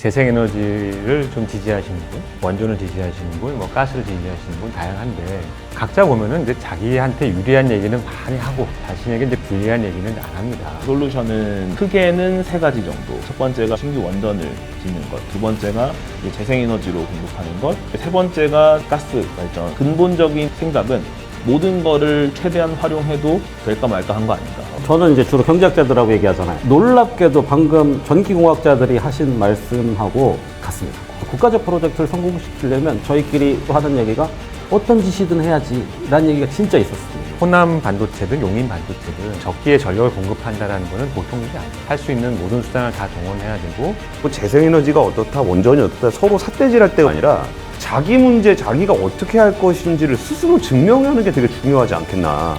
재생에너지를 좀 지지하시는 분, 원전을 지지하시는 분, 뭐 가스를 지지하시는 분 다양한데 각자 보면은 이제 자기한테 유리한 얘기는 많이 하고 자신에게 이제 불리한 얘기는 안 합니다. 솔루션은 크게는 세 가지 정도. 첫 번째가 신규 원전을 짓는 것, 두 번째가 재생에너지로 공급하는 것, 세 번째가 가스 발전. 근본적인 생각은 모든 거를 최대한 활용해도 될까 말까 한 거 아닌가. 저는 이제 주로 경제학자들하고 얘기하잖아요. 놀랍게도 방금 전기공학자들이 하신 말씀하고 같습니다. 국가적 프로젝트를 성공시키려면 저희끼리 하는 얘기가 어떤 짓이든 해야지 라는 얘기가 진짜 있었습니다. 호남 반도체든 용인 반도체든 적기에 전력을 공급한다는 것은 보통 일이 아니에요. 할 수 있는 모든 수단을 다 동원해야 되고 뭐 재생에너지가 어떻다, 원전이 어떻다 서로 삿대질할 때가 아니라 자기 문제, 자기가 어떻게 할 것인지를 스스로 증명하는 게 되게 중요하지 않겠나.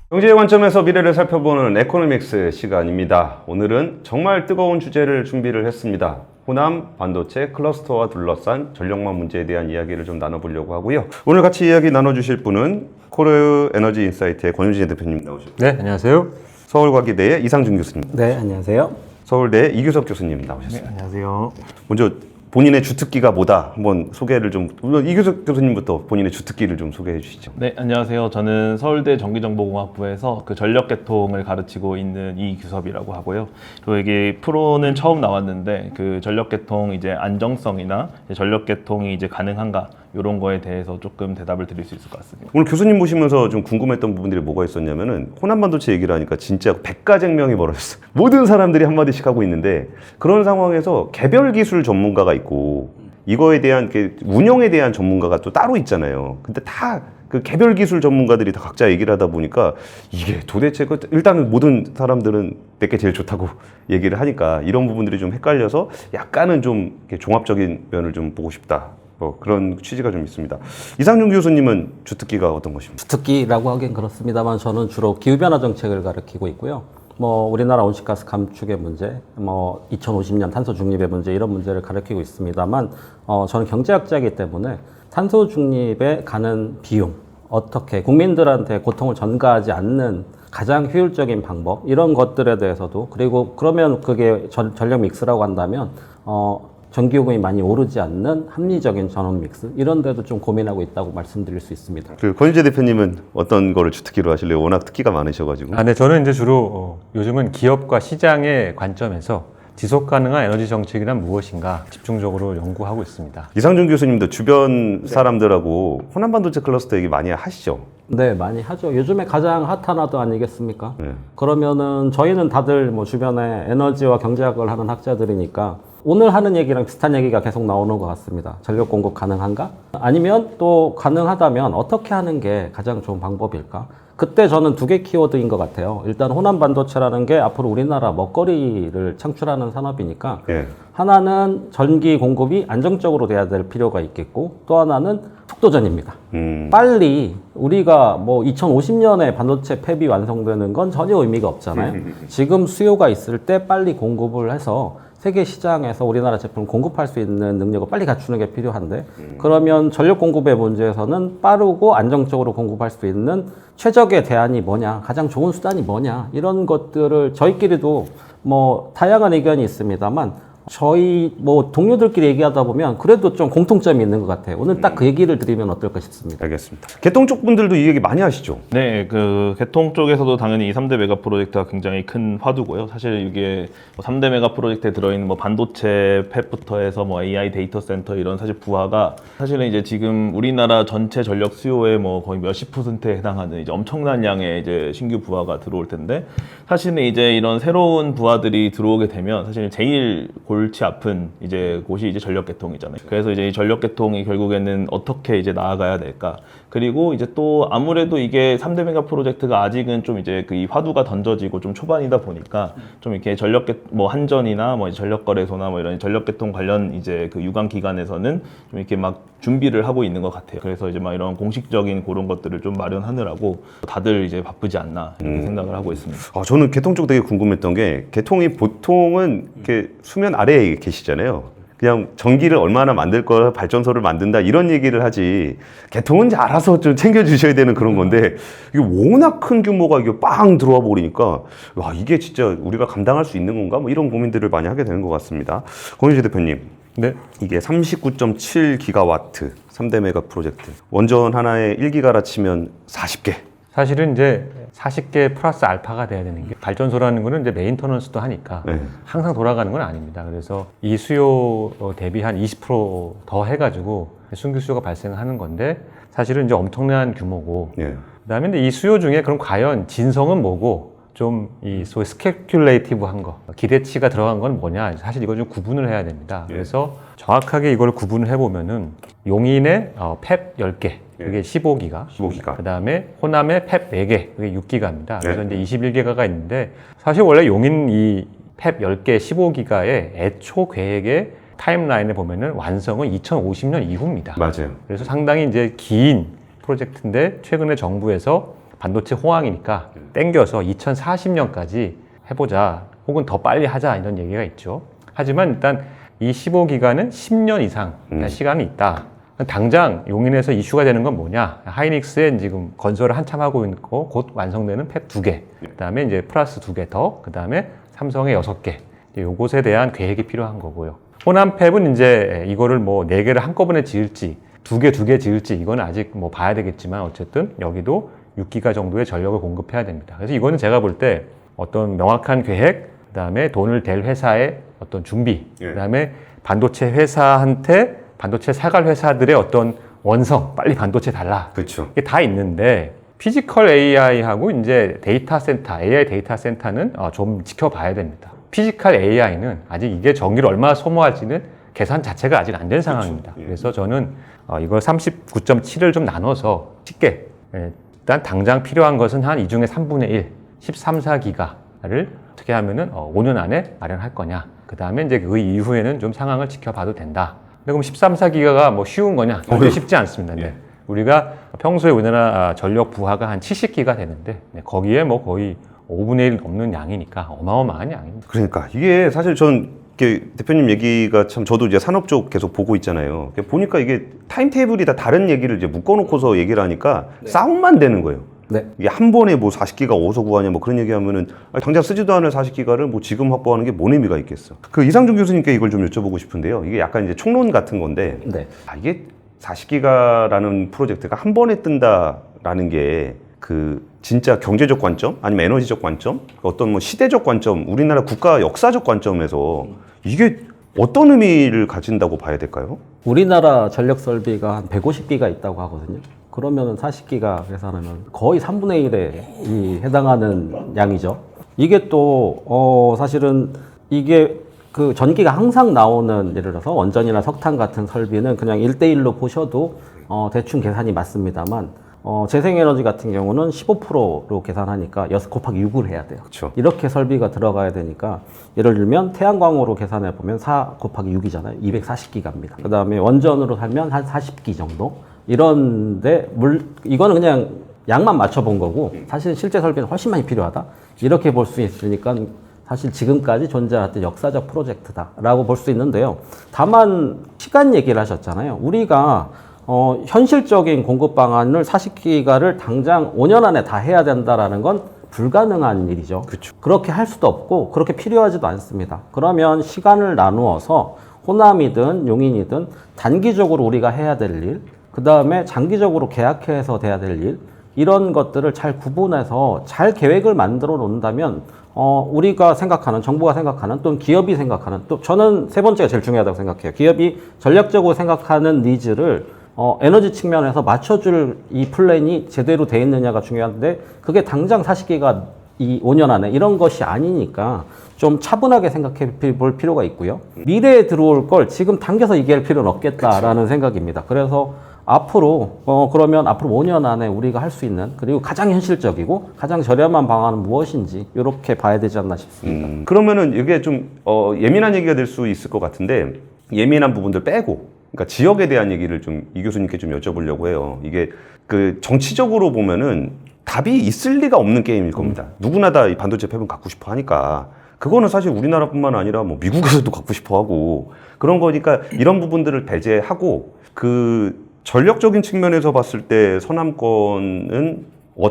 경제의 관점에서 미래를 살펴보는 에코노믹스 시간입니다. 오늘은 정말 뜨거운 주제를 준비를 했습니다. 호남 반도체 클러스터와 둘러싼 전력망 문제에 대한 이야기를 좀 나눠보려고 하고요. 오늘 같이 이야기 나눠주실 분은 코르 에너지 인사이트의 권유진 대표님 나오셨고, 네, 안녕하세요. 서울과기대의 이상준 교수님, 네, 안녕하세요. 서울대 이규석 교수님 나오셨습니다. 네, 안녕하세요. 먼저 본인의 주특기가 뭐다 한번 소개를 좀, 이규석 교수님부터 본인의 주특기를 좀 소개해 주시죠. 네, 안녕하세요. 저는 서울대 전기정보공학부에서 그 전력계통을 가르치고 있는 이규섭이라고 하고요. 그리고 이게 프로는 처음 나왔는데 그 전력계통 이제 안정성이나 전력계통이 이제 가능한가 이런 거에 대해서 조금 대답을 드릴 수 있을 것 같습니다. 오늘 교수님 모시면서 좀 궁금했던 부분들이 뭐가 있었냐면은 호남반도체 얘기를 하니까 진짜 백가쟁명이 벌어졌어요. 모든 사람들이 한마디씩 하고 있는데 그런 상황에서 개별 기술 전문가가 있고 이거에 대한 운영에 대한 전문가가 또 따로 있잖아요. 근데 다 그 개별 기술 전문가들이 다 각자 얘기를 하다 보니까 이게 도대체 일단은 모든 사람들은 내게 제일 좋다고 얘기를 하니까 이런 부분들이 좀 헷갈려서 약간은 좀 이렇게 종합적인 면을 좀 보고 싶다. 그런 취지가 좀 있습니다. 이상준 교수님은 주특기가 어떤 것입니까? 주특기라고 하긴 그렇습니다만 저는 주로 기후변화 정책을 가르치고 있고요. 우리나라 온실가스 감축의 문제, 2050년 탄소 중립의 문제 이런 문제를 가르치고 있습니다만 저는 경제학자이기 때문에 탄소 중립에 가는 비용, 어떻게 국민들한테 고통을 전가하지 않는 가장 효율적인 방법 이런 것들에 대해서도 그리고 그러면 그게 전력 믹스라고 한다면 전기요금이 많이 오르지 않는 합리적인 전원 믹스 이런 데도 좀 고민하고 있다고 말씀드릴 수 있습니다. 그 권유재 대표님은 어떤 거를 주특기로 하실래요? 워낙 특기가 많으셔가지고. 네, 저는 이제 주로 요즘은 기업과 시장의 관점에서 지속 가능한 에너지 정책이란 무엇인가 집중적으로 연구하고 있습니다. 이상준 교수님도 주변 사람들하고 호남반도체 클러스터 얘기 많이 하시죠? 네, 많이 하죠. 요즘에 가장 핫한 와드 아니겠습니까? 네. 그러면은 저희는 다들 주변에 에너지와 경제학을 하는 학자들이니까 오늘 하는 얘기랑 비슷한 얘기가 계속 나오는 것 같습니다. 전력 공급 가능한가? 아니면 또 가능하다면 어떻게 하는 게 가장 좋은 방법일까? 그때 저는 두 개 키워드인 것 같아요. 일단 호남 반도체라는 게 앞으로 우리나라 먹거리를 창출하는 산업이니까 예. 하나는 전기 공급이 안정적으로 돼야 될 필요가 있겠고 또 하나는 속도전입니다. 빨리 우리가 2050년에 반도체 팹이 완성되는 건 전혀 의미가 없잖아요. 지금 수요가 있을 때 빨리 공급을 해서 세계 시장에서 우리나라 제품을 공급할 수 있는 능력을 빨리 갖추는 게 필요한데 그러면 전력 공급의 문제에서는 빠르고 안정적으로 공급할 수 있는 최적의 대안이 뭐냐, 가장 좋은 수단이 뭐냐 이런 것들을 저희끼리도 다양한 의견이 있습니다만 저희 동료들끼리 얘기하다 보면 그래도 좀 공통점이 있는 것 같아요. 오늘 딱 그 얘기를 드리면 어떨까 싶습니다. 알겠습니다. 개통 쪽 분들도 이 얘기 많이 하시죠? 네, 그 개통 쪽에서도 당연히 이 3대 메가 프로젝트가 굉장히 큰 화두고요. 사실 이게 3대 메가 프로젝트에 들어있는 반도체 팹부터 해서 AI 데이터 센터 이런 사실 부하가 사실은 이제 지금 우리나라 전체 전력 수요의 거의 몇십 %에 해당하는 이제 엄청난 양의 이제 신규 부하가 들어올 텐데 사실은 이제 이런 새로운 부하들이 들어오게 되면 사실 제일 골치 아픈 이제 곳이 이제 전력 개통이잖아요. 그래서 이제 이 전력 개통이 결국에는 어떻게 이제 나아가야 될까? 그리고 이제 또 아무래도 이게 3대 메가 프로젝트가 아직은 좀 이제 이 화두가 던져지고 좀 초반이다 보니까 좀 이렇게 한전이나 전력거래소나 이런 전력 개통 관련 이제 그 유관 기관에서는 좀 이렇게 막 준비를 하고 있는 것 같아요. 그래서 이제 이런 공식적인 그런 것들을 좀 마련하느라고 다들 이제 바쁘지 않나 이렇게 생각을 하고 있습니다. 저는 개통 쪽 되게 궁금했던 게 개통이 보통은 이렇게 수면 아래에 계시잖아요. 그냥 전기를 얼마나 만들 거 발전소를 만든다 이런 얘기를 하지 개통은 이제 알아서 좀 챙겨주셔야 되는 그런 건데 이게 워낙 큰 규모가 이게 빵 들어와 버리니까 와 이게 진짜 우리가 감당할 수 있는 건가 뭐 이런 고민들을 많이 하게 되는 것 같습니다. 권유재 대표님. 네. 이게 39.7 기가와트 3대 메가 프로젝트 원전 하나에 1기가라 치면 40개. 사실은 이제 40개 플러스 알파가 돼야 되는 게 발전소라는 거는 이제 메인터넌스도 하니까 네. 항상 돌아가는 건 아닙니다. 그래서 이 수요 대비 한 20% 더 해가지고 신규 수요가 발생하는 건데 사실은 이제 엄청난 규모고 예. 그다음에 근데 이 수요 중에 그럼 과연 진성은 뭐고 좀 이 소위 스페큘레이티브한 거 기대치가 들어간 건 뭐냐 사실 이걸 좀 구분을 해야 됩니다. 그래서 정확하게 이걸 구분을 해보면은 용인의 펩 10개 그게 15기가 15기가. 그 다음에 호남의 펩 4개 그게 6기가입니다. 그래서 네. 이제 21기가가 있는데 사실 원래 용인 이 펩 10개 15기가의 애초 계획의 타임라인에 보면은 완성은 2050년 이후입니다. 맞아요. 그래서 상당히 이제 긴 프로젝트인데 최근에 정부에서 반도체 호황이니까 땡겨서 2040년까지 해보자 혹은 더 빨리 하자 이런 얘기가 있죠. 하지만 일단 이 15기가는 10년 이상 시간이 있다. 당장 용인에서 이슈가 되는 건 뭐냐? 하이닉스에 지금 건설을 한참 하고 있고 곧 완성되는 펩 2개, 그다음에 이제 플러스 2개 더, 그다음에 삼성의 6개. 요것에 대한 계획이 필요한 거고요. 호남 펩은 이제 이거를 뭐 4개를 한꺼번에 지을지 2개 지을지 이건 아직 뭐 봐야 되겠지만 어쨌든 여기도 6기가 정도의 전력을 공급해야 됩니다. 그래서 이거는 제가 볼 때 어떤 명확한 계획, 그다음에 돈을 댈 회사의 어떤 준비, 그다음에 반도체 회사한테 반도체 사갈 회사들의 어떤 원성, 빨리 반도체 달라. 그렇죠. 이게 다 있는데 피지컬 AI하고 이제 데이터 센터, AI 데이터 센터는 좀 지켜봐야 됩니다. 피지컬 AI는 아직 이게 전기를 얼마나 소모할지는 계산 자체가 아직 안 된 상황입니다. 그래서 저는 이걸 39.7을 좀 나눠서 쉽게 일단 당장 필요한 것은 한 이 중에 3분의 1, 13,4기가를 어떻게 하면은 5년 안에 마련할 거냐. 그 다음에 이제 그 이후에는 좀 상황을 지켜봐도 된다. 근데 그럼 13,4기가가 뭐 쉬운 거냐? 절대 쉽지 않습니다. 네. 우리가 평소에 우리나라 전력 부하가 한 70기가 되는데 거기에 뭐 거의 5분의 1 넘는 양이니까 어마어마한 양입니다. 그러니까 이게 사실 전 이렇게 대표님 얘기가 참 저도 이제 산업 쪽 계속 보고 있잖아요. 보니까 이게 타임테이블이 다 다른 얘기를 이제 묶어놓고서 얘기를 하니까 싸움만 되는 거예요. 네. 이게 한 번에 뭐 40기가 어디서 구하냐 뭐 그런 얘기하면은 당장 쓰지도 않을 40기가를 뭐 지금 확보하는 게 뭔 의미가 있겠어. 그 이상준 교수님께 이걸 좀 여쭤보고 싶은데요. 이게 약간 이제 총론 같은 건데 네. 이게 40기가라는 프로젝트가 한 번에 뜬다라는 게 그 진짜 경제적 관점 아니면 에너지적 관점 어떤 뭐 시대적 관점 우리나라 국가 역사적 관점에서 이게 어떤 의미를 가진다고 봐야 될까요? 우리나라 전력 설비가 한 150기가 있다고 하거든요. 그러면은 40기가 계산하면 거의 3분의 1에 해당하는 양이죠. 이게 또 사실은 이게 그 전기가 항상 나오는 예를 들어서 원전이나 석탄 같은 설비는 그냥 1대1로 보셔도 대충 계산이 맞습니다만 재생에너지 같은 경우는 15%로 계산하니까 6 곱하기 6을 해야 돼요. 그렇죠. 이렇게 설비가 들어가야 되니까 예를 들면 태양광으로 계산해 보면 4 곱하기 6이잖아요. 240기가입니다. 그 다음에 원전으로 살면 한 40기 정도. 이런데 이거는 그냥 양만 맞춰본 거고 사실 실제 설비는 훨씬 많이 필요하다. 이렇게 볼 수 있으니까 사실 지금까지 존재했던 역사적 프로젝트다라고 볼 수 있는데요. 다만 시간 얘기를 하셨잖아요. 우리가 현실적인 공급 방안을 40기가를 당장 5년 안에 다 해야 된다라는 건 불가능한 일이죠. 그쵸. 그렇게 할 수도 없고 그렇게 필요하지도 않습니다. 그러면 시간을 나누어서 호남이든 용인이든 단기적으로 우리가 해야 될 일, 그 다음에 장기적으로 계약해서 돼야 될 일, 이런 것들을 잘 구분해서 잘 계획을 만들어 놓는다면 우리가 생각하는, 정부가 생각하는, 또는 기업이 생각하는, 또 저는 세 번째가 제일 중요하다고 생각해요. 기업이 전략적으로 생각하는 니즈를 에너지 측면에서 맞춰줄 이 플랜이 제대로 돼 있느냐가 중요한데 그게 당장 40기가 이 5년 안에 이런 것이 아니니까 좀 차분하게 생각해 볼 필요가 있고요. 미래에 들어올 걸 지금 당겨서 얘기할 필요는 없겠다라는 생각입니다. 그래서 앞으로 그러면 앞으로 5년 안에 우리가 할 수 있는 그리고 가장 현실적이고 가장 저렴한 방안은 무엇인지 이렇게 봐야 되지 않나 싶습니다. 그러면은 이게 좀 예민한 얘기가 될 수 있을 것 같은데 예민한 부분들 빼고 그러니까 지역에 대한 얘기를 좀 이 교수님께 좀 여쭤보려고 해요. 이게 그 정치적으로 보면은 답이 있을 리가 없는 게임일 겁니다. 누구나 다 이 반도체 팹은 갖고 싶어 하니까. 그거는 사실 우리나라뿐만 아니라 뭐 미국에서도 갖고 싶어 하고 그런 거니까 이런 부분들을 배제하고 그 전력적인 측면에서 봤을 때 서남권은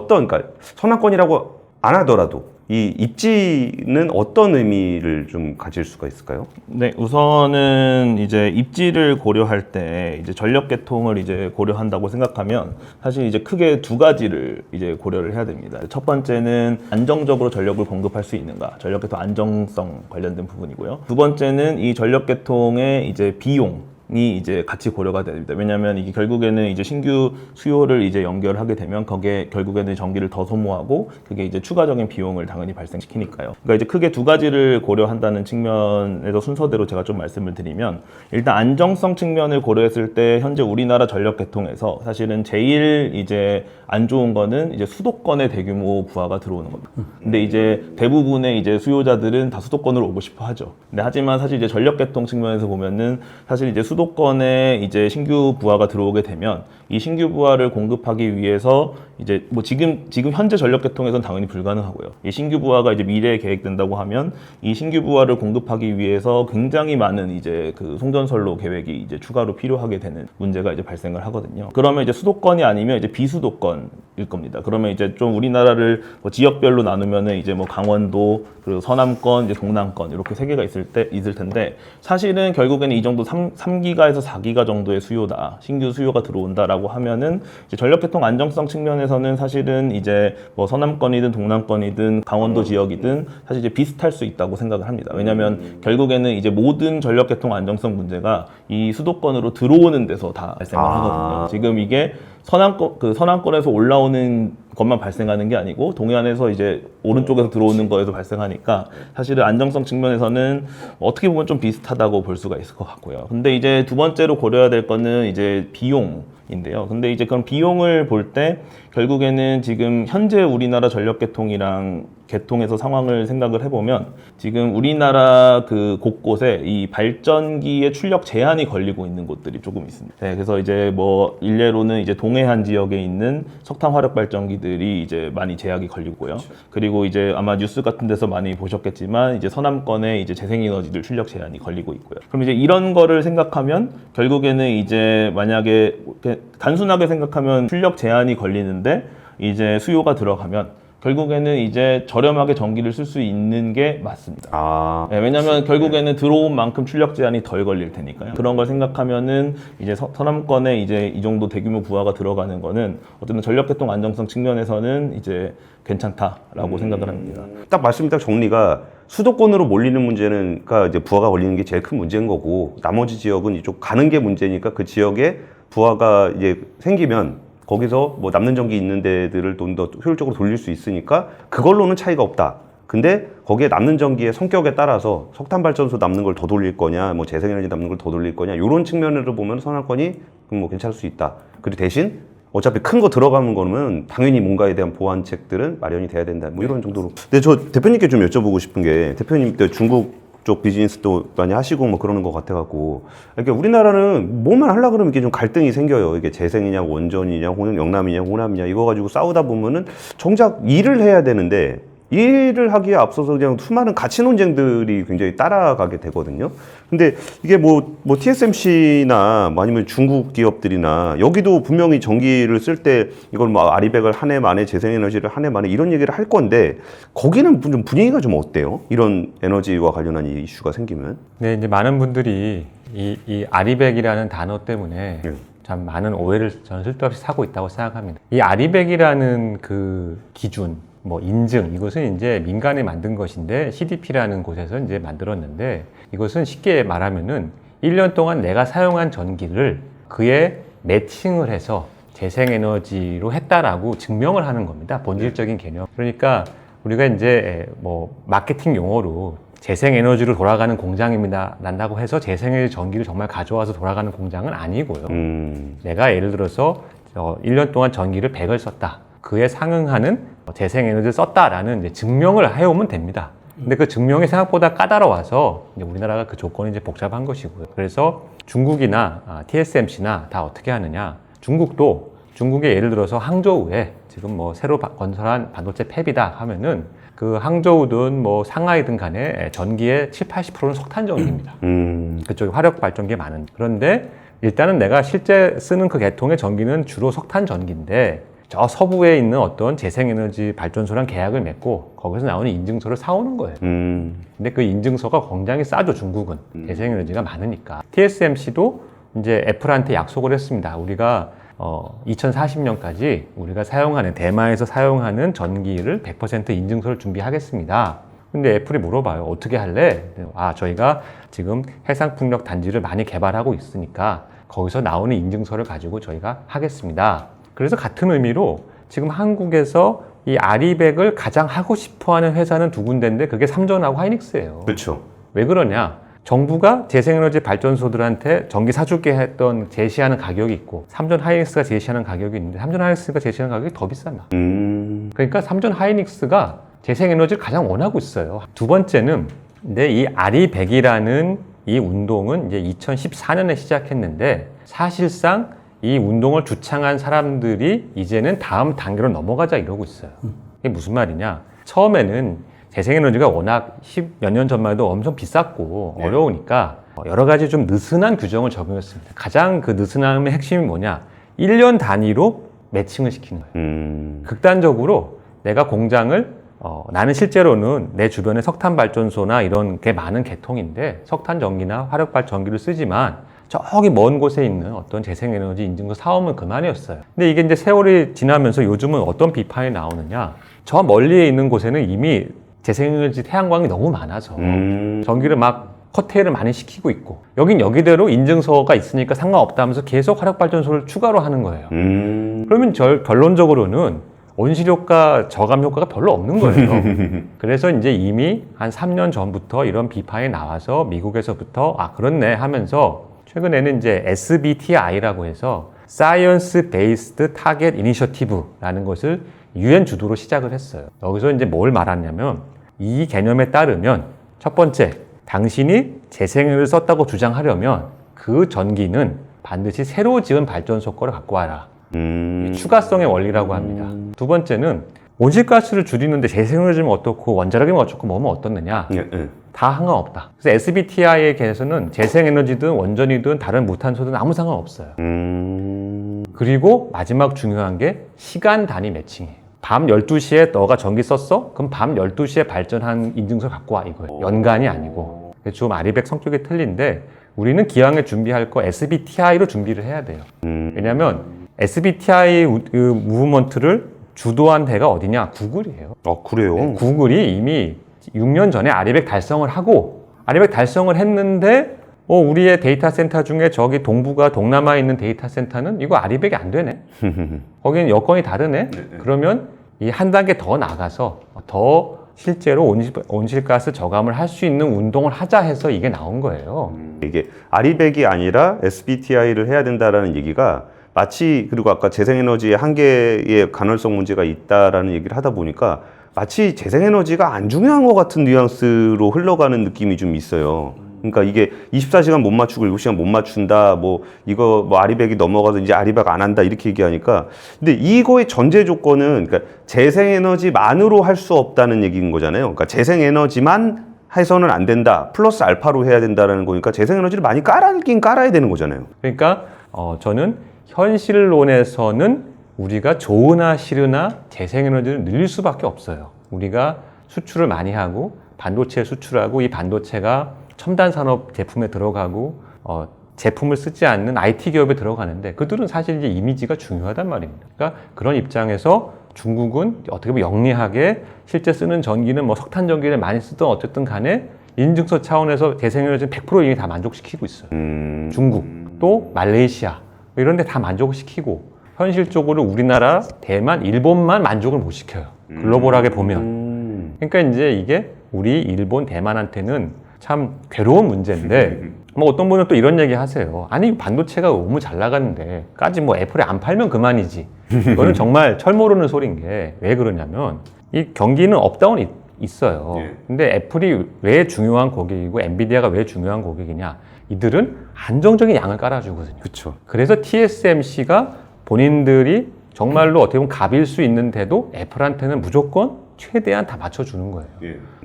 그러니까 서남권이라고 안 하더라도 이 입지는 어떤 의미를 좀 가질 수가 있을까요? 네, 우선은 이제 입지를 고려할 때 이제 전력 계통을 이제 고려한다고 생각하면 사실 이제 크게 두 가지를 이제 고려를 해야 됩니다. 첫 번째는 안정적으로 전력을 공급할 수 있는가, 전력 계통 안정성 관련된 부분이고요. 두 번째는 이 전력 계통의 이제 비용 이 이제 같이 고려가 됩니다. 왜냐하면 이게 결국에는 이제 신규 수요를 이제 연결하게 되면 거기에 결국에는 전기를 더 소모하고 그게 이제 추가적인 비용을 당연히 발생시키니까요. 그러니까 이제 크게 두 가지를 고려한다는 측면에서 순서대로 제가 좀 말씀을 드리면 일단 안정성 측면을 고려했을 때 현재 우리나라 전력 계통에서 사실은 제일 이제 안 좋은 거는 이제 수도권의 대규모 부하가 들어오는 겁니다. 근데 이제 대부분의 이제 수요자들은 다 수도권으로 오고 싶어 하죠. 근데 하지만 사실 이제 전력 계통 측면에서 보면은 사실 이제 수도권에 이제 신규 부하가 들어오게 되면 이 신규 부하를 공급하기 위해서 이제 뭐 지금 현재 전력 계통에서는 당연히 불가능하고요. 이 신규 부하가 이제 미래에 계획된다고 하면 이 신규 부하를 공급하기 위해서 굉장히 많은 이제 그 송전선로 계획이 이제 추가로 필요하게 되는 문제가 이제 발생을 하거든요. 그러면 이제 수도권이 아니면 이제 비수도권일 겁니다. 그러면 이제 좀 우리나라를 뭐 지역별로 나누면은 이제 뭐 강원도 그리고 서남권, 이제 동남권 이렇게 세 개가 있을 텐데 사실은 결국에는 이 정도 3기가에서 4기가 정도의 수요다. 신규 수요가 들어온다라고 하면은 이제 전력계통 안정성 측면에서는 사실은 이제 뭐 서남권이든 동남권이든 강원도 지역이든 사실 이제 비슷할 수 있다고 생각을 합니다. 왜냐하면 결국에는 이제 모든 전력계통 안정성 문제가 이 수도권으로 들어오는 데서 다 발생을 하거든요. 지금 이게 서남권에서 올라오는 것만 발생하는 게 아니고 동해안에서 이제 오른쪽에서 들어오는 거에서 발생하니까 사실은 안정성 측면에서는 어떻게 보면 좀 비슷하다고 볼 수가 있을 것 같고요. 근데 이제 두 번째로 고려해야 될 거는 이제 비용인데요. 근데 이제 그런 비용을 볼 때 결국에는 지금 현재 우리나라 전력계통이랑 개통에서 상황을 생각을 해보면 지금 우리나라 그 곳곳에 이 발전기의 출력 제한이 걸리고 있는 곳들이 조금 있습니다. 네, 그래서 이제 뭐 일례로는 이제 동해안 지역에 있는 석탄 화력 발전기들이 이제 많이 제약이 걸리고요. 그리고 이제 아마 뉴스 같은 데서 많이 보셨겠지만 이제 서남권에 이제 재생에너지들 출력 제한이 걸리고 있고요. 그럼 이제 이런 거를 생각하면 결국에는 이제 만약에 단순하게 생각하면 출력 제한이 걸리는데 이제 수요가 들어가면 결국에는 이제 저렴하게 전기를 쓸 수 있는 게 맞습니다. 네, 왜냐하면 결국에는 들어온 만큼 출력 제한이 덜 걸릴 테니까요. 그런 걸 생각하면은 이제 서남권에 이제 이 정도 대규모 부하가 들어가는 거는 어쨌든 전력계통 안정성 측면에서는 이제 괜찮다라고 생각을 합니다. 딱 말씀이 딱 정리가 수도권으로 몰리는 문제는 그러니까 이제 부하가 걸리는 게 제일 큰 문제인 거고 나머지 지역은 이쪽 가는 게 문제니까 그 지역에 부하가 이제 생기면 거기서 뭐 남는 전기 있는 데들을 좀 더 효율적으로 돌릴 수 있으니까 그걸로는 차이가 없다. 근데 거기에 남는 전기의 성격에 따라서 석탄 발전소 남는 걸 더 돌릴 거냐, 뭐 재생에너지 남는 걸 더 돌릴 거냐, 이런 측면으로 보면 서남권이 뭐 괜찮을 수 있다. 그리고 대신 어차피 큰 거 들어가는 거는 당연히 뭔가에 대한 보완책들은 마련이 돼야 된다. 뭐 이런 정도로. 근데 저 대표님께 좀 여쭤보고 싶은 게 대표님 때 중국 쪽 비즈니스도 많이 하시고 뭐 그러는 것 같아갖고 그러니까 우리나라는 뭐만 하려고 그러면 이게 좀 갈등이 생겨요. 이게 재생이냐 원전이냐 영남이냐 호남이냐 이거 가지고 싸우다 보면은 정작 일을 해야 되는데 일을 하기에 앞서서 그냥 수많은 가치 논쟁들이 굉장히 따라가게 되거든요. 근데 이게 뭐 TSMC나 아니면 중국 기업들이나 여기도 분명히 전기를 쓸 때 이걸 뭐 아리백을 한 해 만에 재생에너지를 한 해 만에 이런 얘기를 할 건데 거기는 좀 분위기가 좀 어때요? 이런 에너지와 관련한 이 이슈가 생기면. 네, 이제 많은 분들이 이 아리백이라는 단어 때문에 참 많은 오해를 저는 쓸데없이 사고 있다고 생각합니다. 이 아리백이라는 그 기준 뭐 인증 이것은 이제 민간이 만든 것인데 CDP라는 곳에서 이제 만들었는데 이것은 쉽게 말하면은 1년 동안 내가 사용한 전기를 그에 매칭을 해서 재생에너지로 했다라고 증명을 하는 겁니다. 본질적인 개념. 그러니까 우리가 이제 뭐 마케팅 용어로 재생에너지로 돌아가는 공장입니다 난다고 해서 재생에너지 전기를 정말 가져와서 돌아가는 공장은 아니고요. 내가 예를 들어서 1년 동안 전기를 100을 썼다. 그에 상응하는 재생에너지를 썼다라는 이제 증명을 해오면 됩니다. 근데 그 증명이 생각보다 까다로워서 이제 우리나라가 그 조건이 이제 복잡한 것이고요. 그래서 중국이나 TSMC나 다 어떻게 하느냐. 중국의 예를 들어서 항저우에 지금 뭐 새로 건설한 반도체 팹이다 하면은 그 항저우든 뭐 상하이든 간에 전기의 70-80%는 석탄 전기입니다. 그쪽에 화력 발전기에 많은. 그런데 일단은 내가 실제 쓰는 그 계통의 전기는 주로 석탄 전기인데 저 서부에 있는 어떤 재생에너지 발전소랑 계약을 맺고 거기서 나오는 인증서를 사오는 거예요. 근데 그 인증서가 굉장히 싸죠, 중국은. 재생에너지가 많으니까. TSMC도 이제 애플한테 약속을 했습니다. 우리가 2040년까지 우리가 사용하는, 대만에서 사용하는 전기를 100% 인증서를 준비하겠습니다. 근데 애플이 물어봐요. 어떻게 할래? 저희가 지금 해상풍력 단지를 많이 개발하고 있으니까 거기서 나오는 인증서를 가지고 저희가 하겠습니다. 그래서 같은 의미로 지금 한국에서 이 아리백을 가장 하고 싶어 하는 회사는 두 군데인데 그게 삼전하고 하이닉스예요. 그렇죠. 왜 그러냐? 정부가 재생에너지 발전소들한테 전기 사줄게 했던 제시하는 가격이 있고 삼전 하이닉스가 제시하는 가격이 있는데 삼전 하이닉스가 제시하는 가격이 더 비쌉니다. 그러니까 삼전 하이닉스가 재생에너지를 가장 원하고 있어요. 두 번째는 근데 이 아리백이라는 이 운동은 이제 2014년에 시작했는데 사실상 이 운동을 주창한 사람들이 이제는 다음 단계로 넘어가자 이러고 있어요. 이게 무슨 말이냐? 처음에는 재생에너지가 워낙 10몇 년 전만 해도 엄청 비쌌고 어려우니까 여러 가지 좀 느슨한 규정을 적용했습니다. 가장 그 느슨함의 핵심이 뭐냐? 1년 단위로 매칭을 시키는 거예요. 극단적으로 내가 공장을 나는 실제로는 내 주변에 석탄 발전소나 이런 게 많은 계통인데 석탄 전기나 화력 발전기를 쓰지만 저기 먼 곳에 있는 어떤 재생에너지 인증서 사오면 그만이었어요. 근데 이게 이제 세월이 지나면서 요즘은 어떤 비판이 나오느냐? 저 멀리에 있는 곳에는 이미 재생에너지 태양광이 너무 많아서 전기를 막 커테일을 많이 시키고 있고 여긴 여기대로 인증서가 있으니까 상관없다면서 계속 화력발전소를 추가로 하는 거예요. 그러면 결론적으로는 온실효과 저감 효과가 별로 없는 거예요. 그래서 이제 이미 한 3년 전부터 이런 비판이 나와서 미국에서부터 그렇네 하면서 최근에는 이제 SBTI라고 해서 Science Based Target Initiative라는 것을 UN 주도로 시작을 했어요. 여기서 이제 뭘 말하냐면 이 개념에 따르면 첫 번째, 당신이 재생에너지를 썼다고 주장하려면 그 전기는 반드시 새로 지은 발전소 거를 갖고 와라. 추가성의 원리라고 합니다. 두 번째는 온실가스를 줄이는데 재생에너지면 어떻고 원자력이면 어떻고 뭐면 어떻느냐. 다 상관없다. 그래서 SBTI에 대해서는 재생에너지든 원전이든 다른 무탄소든 아무 상관없어요. 그리고 마지막 중요한 게 시간 단위 매칭이에요. 밤 12시에 너가 전기 썼어? 그럼 밤 12시에 발전한 인증서 갖고 와 이거예요. 연간이 아니고. 좀 아리백 성격이 틀린데 우리는 기왕에 준비할 거 SBTI로 준비를 해야 돼요. 왜냐하면 SBTI 무브먼트를 주도한 데가 어디냐? 구글이에요. 그래요? 구글이 이미 6년 전에 아리백 달성을 하고 아리백 달성을 했는데 우리의 데이터 센터 중에 저기 동남아에 있는 데이터 센터는 이거 아리백이 안 되네. 거기는 여건이 다르네. 그러면 이 한 단계 더 나가서 더 실제로 온실가스 저감을 할 수 있는 운동을 하자 해서 이게 나온 거예요. 이게 아리백이 아니라 SBTI를 해야 된다라는 얘기가 마치 그리고 아까 재생에너지의 한계의 간헐성 문제가 있다라는 얘기를 하다 보니까 마치 재생에너지가 안 중요한 것 같은 뉘앙스로 흘러가는 느낌이 좀 있어요. 그러니까 이게 24시간 못 맞추고 7시간 못 맞춘다, 이거 아리백이 넘어가서 이제 아리백 안 한다 이렇게 얘기하니까 근데 이거의 전제 조건은 그러니까 재생에너지만으로 할 수 없다는 얘기인 거잖아요. 그러니까 재생에너지만 해서는 안 된다. 플러스 알파로 해야 된다라는 거니까 재생에너지를 많이 깔아야 되는 거잖아요. 그러니까 저는 현실론에서는 우리가 좋으나 싫으나 재생에너지를 늘릴 수밖에 없어요. 우리가 수출을 많이 하고 반도체 수출하고 이 반도체가 첨단 산업 제품에 들어가고 제품을 쓰지 않는 IT 기업에 들어가는데 그들은 사실 이제 이미지가 중요하단 말입니다. 그러니까 그런 입장에서 중국은 어떻게 보면 영리하게 실제 쓰는 전기는 석탄 전기를 많이 쓰든 어쨌든 간에 인증서 차원에서 재생에너지는 100% 이미 다 만족시키고 있어요. 중국, 또 말레이시아 이런 데 다 만족을 시키고 현실적으로 우리나라, 대만, 일본만 만족을 못 시켜요. 글로벌하게 보면. 그러니까 이제 이게 우리 일본, 대만한테는 참 괴로운 문제인데 어떤 분은 또 이런 얘기 하세요. 아니 반도체가 너무 잘 나가는데 까지 애플에 안 팔면 그만이지. 이거는 정말 철 모르는 소리인 게 왜 그러냐면 이 경기는 업다운이 있어요. 근데 애플이 왜 중요한 고객이고 엔비디아가 왜 중요한 고객이냐. 이들은 안정적인 양을 깔아주거든요. 그렇죠. 그래서 TSMC가 본인들이 정말로 어떻게 보면 갑일 수 있는데도 애플한테는 무조건 최대한 다 맞춰주는 거예요.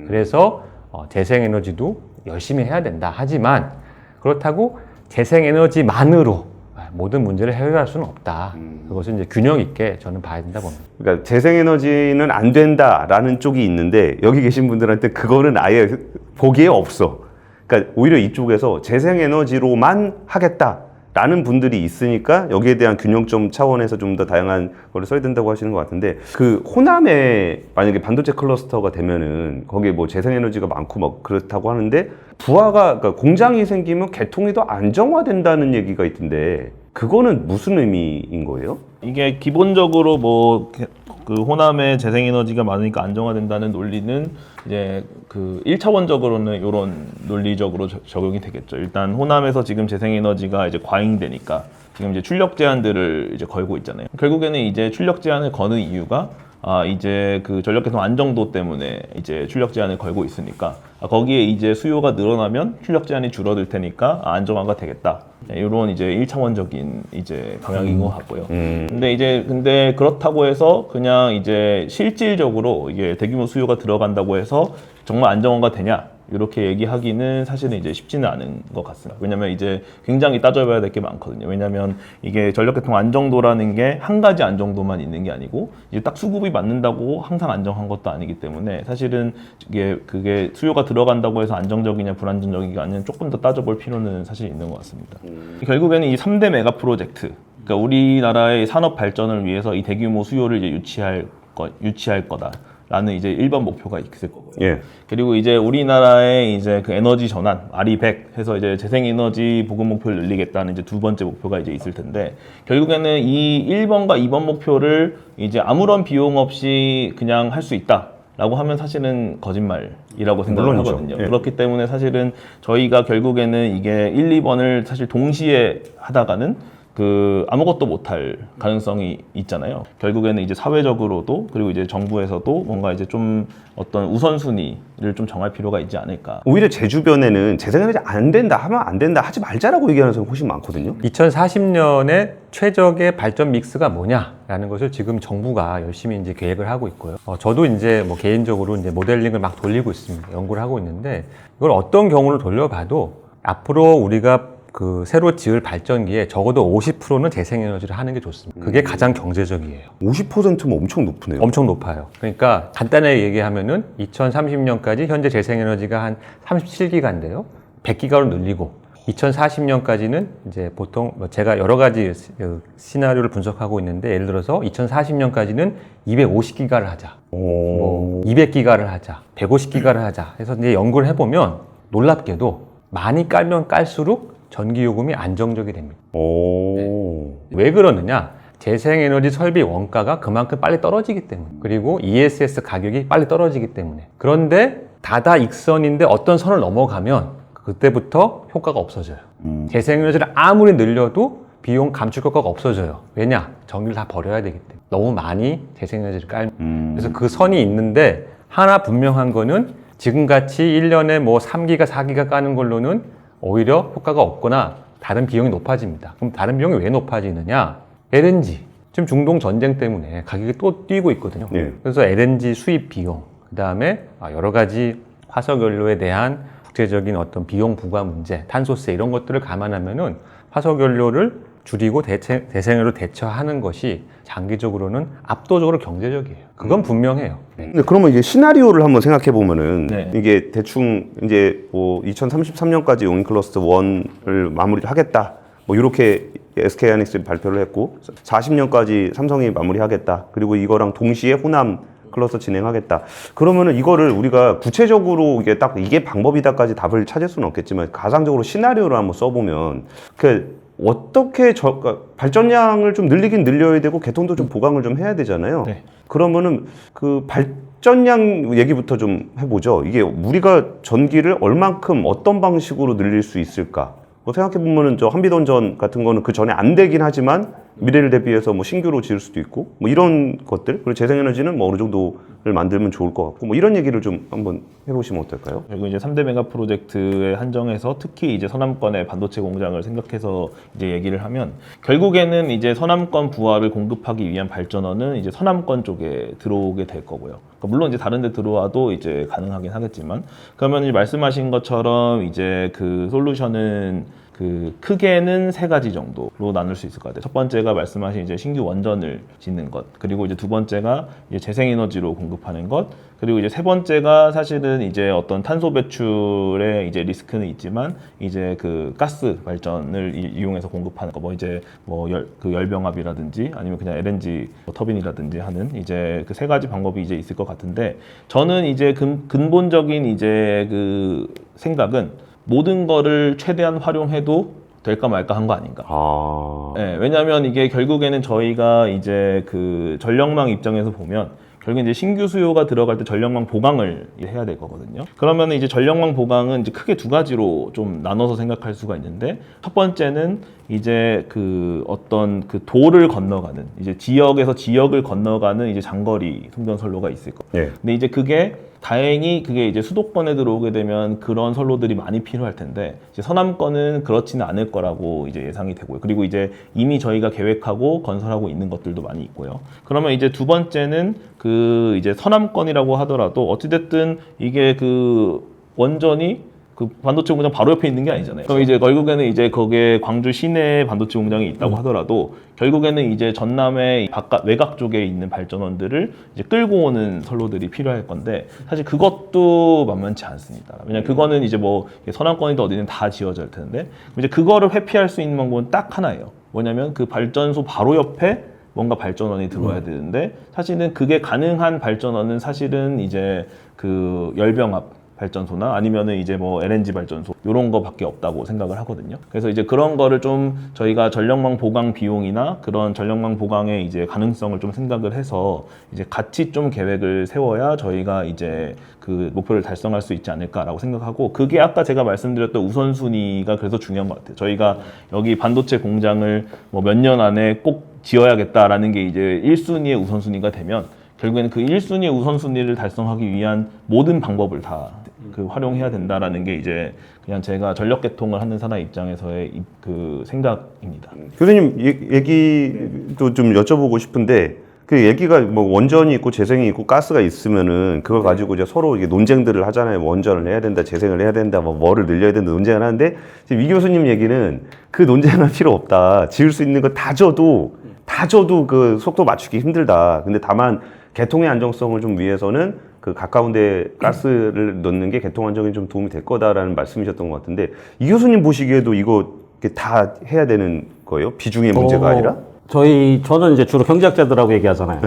그래서 재생에너지도 열심히 해야 된다. 하지만 그렇다고 재생에너지만으로 모든 문제를 해결할 수는 없다. 그것을 이제 균형 있게 저는 봐야 된다 봅니다. 그러니까 재생에너지는 안 된다라는 쪽이 있는데 여기 계신 분들한테 그거는 아예 보기에 없어. 그러니까 오히려 이쪽에서 재생에너지로만 하겠다라는 분들이 있으니까 여기에 대한 균형점 차원에서 좀 더 다양한 거를 써야 된다고 하시는 것 같은데 그 호남에 만약에 반도체 클러스터가 되면은 거기에 뭐 재생에너지가 많고 막 그렇다고 하는데 부하가 그러니까 공장이 생기면 개통이 더 안정화된다는 얘기가 있던데 그거는 무슨 의미인 거예요? 이게 기본적으로 뭐 그 호남에 재생에너지가 많으니까 안정화된다는 논리는 이제 그 1차원적으로는 이런 논리적으로 적용이 되겠죠. 일단 호남에서 지금 재생에너지가 이제 과잉되니까 지금 이제 출력 제한들을 이제 걸고 있잖아요. 결국에는 이제 출력 제한을 거는 이유가 이제 그 전력계통 안정도 때문에 이제 출력 제한을 걸고 있으니까 거기에 이제 수요가 늘어나면 출력 제한이 줄어들 테니까 안정화가 되겠다. 이런 이제 1차원적인 이제 방향인 것 같고요. 근데 그렇다고 해서 그냥 이제 실질적으로 이게 대규모 수요가 들어간다고 해서 정말 안정화가 되냐? 이렇게 얘기하기는 사실은 이제 쉽지는 않은 것 같습니다. 왜냐면 이제 굉장히 따져봐야 될 게 많거든요. 왜냐면 이게 전력계통 안정도라는 게 한 가지 안정도만 있는 게 아니고 이제 딱 수급이 맞는다고 항상 안정한 것도 아니기 때문에 사실은 그게 수요가 들어간다고 해서 안정적이냐 불안정적이냐 아니면 조금 더 따져볼 필요는 사실 있는 것 같습니다. 결국에는 이 3대 메가 프로젝트, 그러니까 우리나라의 산업 발전을 위해서 이 대규모 수요를 이제 유치할 거다. 라는 이제 1번 목표가 있을 거고요. 예. 그리고 이제 우리나라의 이제 그 에너지 전환, RE100 해서 이제 재생에너지 보급 목표를 늘리겠다는 이제 두 번째 목표가 이제 있을 텐데, 결국에는 이 1번과 2번 목표를 이제 아무런 비용 없이 그냥 할 수 있다. 라고 하면 사실은 거짓말이라고 생각을 물론이죠. 하거든요. 예. 그렇기 때문에 사실은 저희가 결국에는 이게 1, 2번을 사실 동시에 하다가는 아무것도 못할 가능성이 있잖아요. 결국에는 이제 사회적으로도 그리고 이제 정부에서도 뭔가 이제 좀 어떤 우선순위를 좀 정할 필요가 있지 않을까. 오히려 제 주변에는 재생에너지 안 된다 하면 안 된다 하지 말자라고 얘기하는 사람이 훨씬 많거든요. 2040년에 최적의 발전 믹스가 뭐냐라는 것을 지금 정부가 열심히 이제 계획을 하고 있고요. 저도 이제 뭐 개인적으로 이제 모델링을 막 돌리고 있습니다. 연구를 하고 있는데 이걸 어떤 경우를 돌려봐도 앞으로 우리가 새로 지을 발전기에 적어도 50%는 재생에너지를 하는 게 좋습니다. 그게 가장 경제적이에요. 50%면 엄청 높네요. 엄청 높아요. 그러니까 간단하게 얘기하면은 2030년까지 현재 재생에너지가 한 37기가인데요. 100기가로 늘리고 2040년까지는 이제 보통 제가 여러 가지 시나리오를 분석하고 있는데 예를 들어서 2040년까지는 250기가를 하자. 뭐 200기가를 하자. 150기가를 하자. 해서 이제 연구를 해보면 놀랍게도 많이 깔면 깔수록 전기요금이 안정적이 됩니다. 왜 그러느냐? 재생에너지 설비 원가가 그만큼 빨리 떨어지기 때문에, 그리고 ESS 가격이 빨리 떨어지기 때문에. 그런데 다다익선인데 어떤 선을 넘어가면 그때부터 효과가 없어져요. 재생에너지를 아무리 늘려도 비용 감축 효과가 없어져요. 왜냐? 전기를 다 버려야 되기 때문에. 너무 많이 재생에너지를 깔면. 그래서 그 선이 있는데 하나 분명한 거는 지금같이 1년에 뭐 3기가, 4기가 까는 걸로는 오히려 효과가 없거나 다른 비용이 높아집니다. 그럼 다른 비용이 왜 높아지느냐? LNG. 지금 중동 전쟁 때문에 가격이 또 뛰고 있거든요. 네. 그래서 LNG 수입 비용, 그 다음에 여러 가지 화석연료에 대한 국제적인 어떤 비용 부과 문제, 탄소세 이런 것들을 감안하면은 화석연료를 줄이고 재생에너지로 대처하는 것이 장기적으로는 압도적으로 경제적이에요. 그건 분명해요. 근데 그러면 이게 시나리오를 한번 생각해 보면은 네. 이게 대충 이제 뭐 2033년까지 용인 클러스터 1을 마무리를 하겠다. 뭐 이렇게 SK 하이닉스 발표를 했고 40년까지 삼성이 마무리하겠다. 그리고 이거랑 동시에 호남 클러스터 진행하겠다. 그러면은 이거를 우리가 구체적으로 이게 방법이다까지 답을 찾을 수는 없겠지만 가상적으로 시나리오를 한번 써보면 어떻게 발전량을 좀 늘리긴 늘려야 되고 개통도 좀 보강을 좀 해야 되잖아요. 네. 그러면은 그 발전량 얘기부터 좀 해보죠. 이게 우리가 전기를 얼만큼 어떤 방식으로 늘릴 수 있을까? 뭐 생각해 보면은 저 한비던전 같은 거는 그 전에 안 되긴 하지만 미래를 대비해서 뭐 신규로 지을 수도 있고 뭐 이런 것들, 그리고 재생에너지는 뭐 어느 정도를 만들면 좋을 것 같고 뭐 이런 얘기를 좀 한번 해보시면 어떨까요? 그리고 이제 3대 메가 프로젝트에 한정해서 특히 이제 서남권의 반도체 공장을 생각해서 이제 얘기를 하면 결국에는 이제 서남권 부하를 공급하기 위한 발전원은 이제 서남권 쪽에 들어오게 될 거고요. 그러니까 물론 이제 다른 데 들어와도 이제 가능하긴 하겠지만, 그러면 이제 말씀하신 것처럼 이제 그 솔루션은 그 크게는 세 가지 정도로 나눌 수 있을 것 같아요. 첫 번째가 말씀하신 이제 신규 원전을 짓는 것, 그리고 이제 두 번째가 이제 재생에너지로 공급하는 것, 그리고 이제 세 번째가 사실은 이제 어떤 탄소 배출의 이제 리스크는 있지만 이제 그 가스 발전을 이용해서 공급하는 거, 뭐 이제 뭐 그 열병합이라든지 아니면 그냥 LNG 터빈이라든지 하는 이제 그 세 가지 방법이 이제 있을 것 같은데, 저는 이제 근본적인 이제 그 생각은 모든 거를 최대한 활용해도 될까 말까 한 거 아닌가. 네, 왜냐하면 이게 결국에는 저희가 이제 그 전력망 입장에서 보면 결국 이제 신규 수요가 들어갈 때 전력망 보강을 해야 될 거거든요. 그러면 이제 전력망 보강은 이제 크게 두 가지로 좀 나눠서 생각할 수가 있는데, 첫 번째는 이제 그 어떤 그 도를 건너가는, 이제 지역에서 지역을 건너가는 이제 장거리 송전선로가 있을 거예요. 근데 이제 그게 다행히 그게 이제 수도권에 들어오게 되면 그런 선로들이 많이 필요할 텐데, 이제 서남권은 그렇지는 않을 거라고 이제 예상이 되고요. 그리고 이제 이미 저희가 계획하고 건설하고 있는 것들도 많이 있고요. 그러면 이제 두 번째는 그 이제 서남권이라고 하더라도 어찌됐든 이게 그 원전이 그 반도체 공장 바로 옆에 있는 게 아니잖아요. 그럼 이제 결국에는 이제 거기에 광주 시내에 반도체 공장이 있다고 하더라도 결국에는 이제 전남의 바깥 외곽 쪽에 있는 발전원들을 이제 끌고 오는 선로들이 필요할 건데, 사실 그것도 만만치 않습니다. 왜냐면 그거는 이제 뭐 서남권이든 어디든 다 지어져야 되는데, 이제 그거를 회피할 수 있는 방법은 딱 하나예요. 뭐냐면 그 발전소 바로 옆에 뭔가 발전원이 들어와야 되는데, 사실은 그게 가능한 발전원은 사실은 이제 그 열병합 발전소나 아니면은 이제 뭐 LNG 발전소 이런 거밖에 없다고 생각을 하거든요. 그래서 이제 그런 거를 좀 저희가 전력망 보강 비용이나 그런 전력망 보강의 이제 가능성을 좀 생각을 해서 이제 같이 좀 계획을 세워야 저희가 이제 그 목표를 달성할 수 있지 않을까라고 생각하고, 그게 아까 제가 말씀드렸던 우선순위가 그래서 중요한 것 같아요. 저희가 여기 반도체 공장을 뭐 몇 년 안에 꼭 지어야겠다라는 게 이제 1순위의 우선순위가 되면, 결국에는 그 1순위의 우선순위를 달성하기 위한 모든 방법을 다 그 활용해야 된다라는 게 이제 그냥 제가 전력 개통을 하는 사람 입장에서의 그 생각입니다. 교수님 얘기도 좀 여쭤보고 싶은데, 그 얘기가 뭐 원전이 있고 재생이 있고 가스가 있으면은 그거 가지고 이제 서로 이게 논쟁들을 하잖아요. 뭐 원전을 해야 된다, 재생을 해야 된다, 뭐를 늘려야 된다 논쟁을 하는데, 지금 이 교수님 얘기는 그 논쟁은 필요 없다. 지을 수 있는 거 다 줘도 그 속도 맞추기 힘들다. 근데 다만 개통의 안정성을 좀 위해서는 그 가까운 데 가스를 넣는 게 개통 안정에 좀 도움이 될 거다라는 말씀이셨던 것 같은데, 이 교수님 보시기에도 이거 다 해야 되는 거예요? 비중의 문제가 아니라? 저는 이제 주로 경제학자들하고 얘기하잖아요.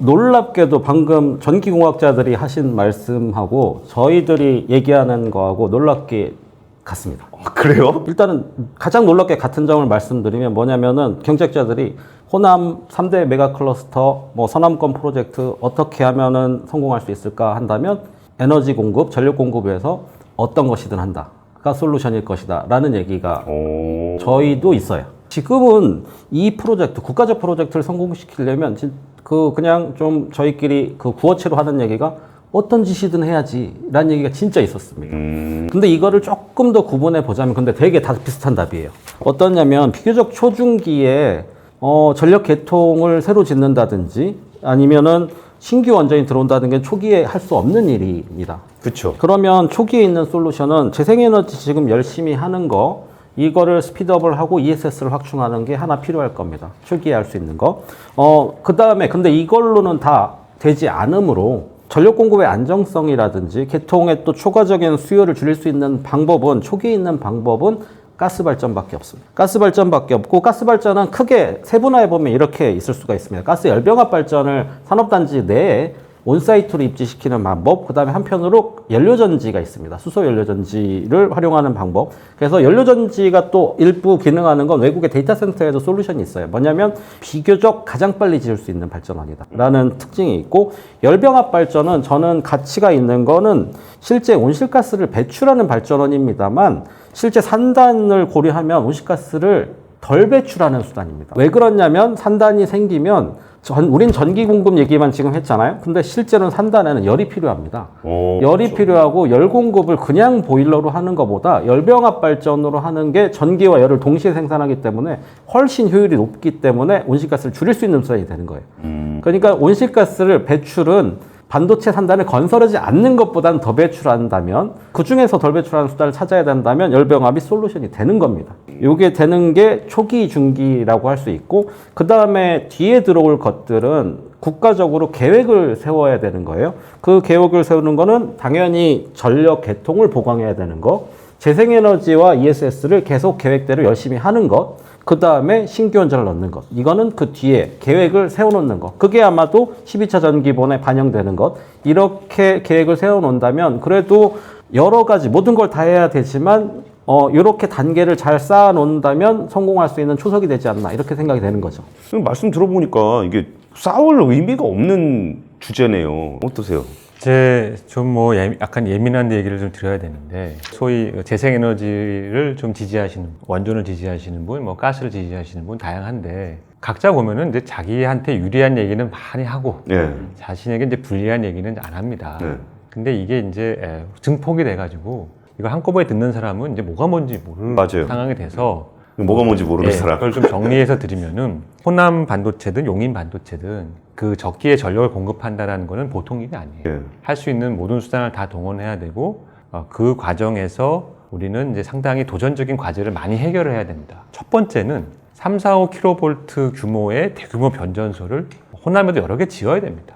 놀랍게도 방금 전기공학자들이 하신 말씀하고 저희들이 얘기하는 거하고 놀랍게 같습니다. 그래요? 일단은 가장 놀랍게 같은 점을 말씀드리면 뭐냐면은 경제학자들이 호남 3대 메가 클러스터, 뭐 서남권 프로젝트 어떻게 하면은 성공할 수 있을까 한다면 에너지 공급, 전력 공급에서 어떤 것이든 한다가 솔루션일 것이다 라는 얘기가 저희도 있어요. 지금은 이 프로젝트, 국가적 프로젝트를 성공시키려면 그냥 좀 저희끼리 그 구어체로 하는 얘기가 어떤 짓이든 해야지 라는 얘기가 진짜 있었습니다. 근데 이거를 조금 더 구분해 보자면 근데 되게 다 비슷한 답이에요. 어떠냐면 비교적 초중기에 전력 개통을 새로 짓는다든지 아니면은 신규 원전이 들어온다는 게 초기에 할 수 없는 일입니다. 그렇죠. 그러면 초기에 있는 솔루션은 재생에너지 지금 열심히 하는 거, 이거를 스피드업을 하고 ESS를 확충하는 게 하나 필요할 겁니다. 초기에 할 수 있는 거. 그 다음에 근데 이걸로는 다 되지 않으므로 전력 공급의 안정성이라든지 개통의 또 초과적인 수요를 줄일 수 있는 방법은, 초기에 있는 방법은 가스 발전밖에 없습니다. 가스 발전밖에 없고, 가스 발전은 크게 세분화해 보면 이렇게 있을 수가 있습니다. 가스 열병합 발전을 산업단지 내에 온사이트로 입지시키는 방법, 그 다음에 한편으로 연료전지가 있습니다. 수소 연료전지를 활용하는 방법. 그래서 연료전지가 또 일부 기능하는 건 외국의 데이터 센터에도 솔루션이 있어요. 뭐냐면 비교적 가장 빨리 지을 수 있는 발전원이다 라는 특징이 있고, 열병합 발전은 저는 가치가 있는 거는 실제 온실가스를 배출하는 발전원입니다만 실제 산단을 고려하면 온실가스를 덜 배출하는 수단입니다. 왜 그러냐면 산단이 생기면 우린 전기 공급 얘기만 지금 했잖아요. 근데 실제로는 산단에는 열이 필요합니다. 열이 그렇죠. 필요하고 열 공급을 그냥 보일러로 하는 것보다 열병합 발전으로 하는 게 전기와 열을 동시에 생산하기 때문에 훨씬 효율이 높기 때문에 온실가스를 줄일 수 있는 수단이 되는 거예요. 그러니까 온실가스를 배출은 반도체 산단을 건설하지 않는 것보다는 더 배출한다면 그 중에서 덜 배출하는 수단을 찾아야 된다면 열병합이 솔루션이 되는 겁니다. 이게 되는 게 초기, 중기라고 할 수 있고 그 다음에 뒤에 들어올 것들은 국가적으로 계획을 세워야 되는 거예요. 그 계획을 세우는 거는 당연히 전력 개통을 보강해야 되는 거, 재생에너지와 ESS를 계속 계획대로 열심히 하는 것, 그 다음에 신규 원전을 넣는 것. 이거는 그 뒤에 계획을 세워놓는 것. 그게 아마도 12차 전기본에 반영되는 것. 이렇게 계획을 세워놓는다면 그래도 여러 가지 모든 걸 다 해야 되지만 이렇게 단계를 잘 쌓아놓는다면 성공할 수 있는 초석이 되지 않나 이렇게 생각이 되는 거죠. 말씀 들어보니까 이게 싸울 의미가 없는 주제네요. 어떠세요? 이제 좀 뭐 약간 예민한 얘기를 좀 드려야 되는데 소위 재생에너지를 좀 지지하시는 원전을 지지하시는 분, 뭐 가스를 지지하시는 분 다양한데 각자 보면은 이제 자기한테 유리한 얘기는 많이 하고 자신에게 이제 불리한 얘기는 안 합니다. 근데 이게 이제 증폭이 돼가지고 이거 한꺼번에 듣는 사람은 이제 뭐가 뭔지 모르는 맞아요. 상황이 돼서 뭐가 뭔지 모르는 사람. 그걸 좀 정리해서 드리면은 호남 반도체든 용인 반도체든 그 적기에 전력을 공급한다라는 거는 보통 일이 아니에요. 할 수 있는 모든 수단을 다 동원해야 되고 그 과정에서 우리는 이제 상당히 도전적인 과제를 많이 해결을 해야 됩니다. 첫 번째는 3, 4, 5kV 규모의 대규모 변전소를 호남에도 여러 개 지어야 됩니다.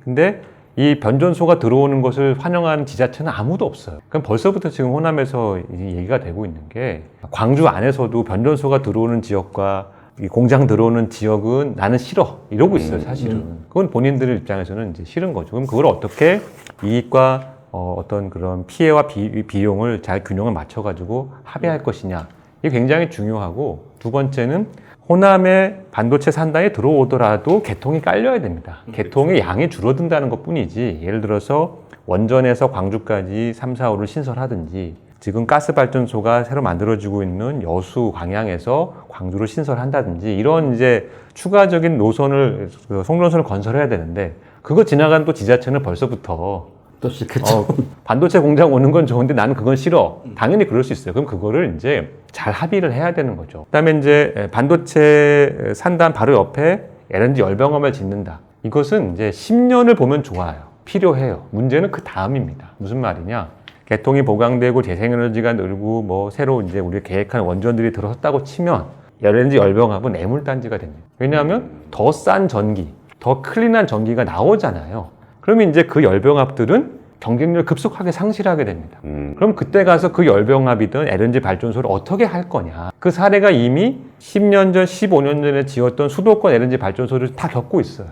근데 이 변전소가 들어오는 것을 환영하는 지자체는 아무도 없어요. 그럼 벌써부터 지금 호남에서 얘기가 되고 있는 게 광주 안에서도 변전소가 들어오는 지역과 이 공장 들어오는 지역은 나는 싫어 이러고 있어요. 사실은 그건 본인들 입장에서는 이제 싫은 거죠. 그럼 그걸 어떻게 이익과 어떤 그런 피해와 비용을 잘 균형을 맞춰가지고 합의할 것이냐, 이게 굉장히 중요하고, 두 번째는 호남에 반도체 산단에 들어오더라도 개통이 깔려야 됩니다. 개통의 양이 줄어든다는 것 뿐이지, 예를 들어서 원전에서 광주까지 3, 4, 5를 신설하든지, 지금 가스발전소가 새로 만들어지고 있는 여수, 광양에서 광주를 신설한다든지, 이런 이제 추가적인 노선을, 송전선을 건설해야 되는데, 그거 지나간 또 지자체는 벌써부터 또 싫겠죠. 반도체 공장 오는 건 좋은데 나는 그건 싫어. 당연히 그럴 수 있어요. 그럼 그거를 이제 잘 합의를 해야 되는 거죠. 그다음에 이제 반도체 산단 바로 옆에 LNG 열병함을 짓는다. 이것은 이제 10년을 보면 좋아요. 필요해요. 문제는 그 다음입니다. 무슨 말이냐? 개통이 보강되고 재생에너지가 늘고 뭐 새로 이제 우리가 계획한 원전들이 들어섰다고 치면 LNG 열병합은 애물단지가 됩니다. 왜냐하면 더 싼 전기, 더 클린한 전기가 나오잖아요. 그러면 이제 그 열병합들은 경쟁력을 급속하게 상실하게 됩니다. 그럼 그때 가서 그 열병합이든 LNG 발전소를 어떻게 할 거냐. 그 사례가 이미 10년 전, 15년 전에 지었던 수도권 LNG 발전소를 다 겪고 있어요.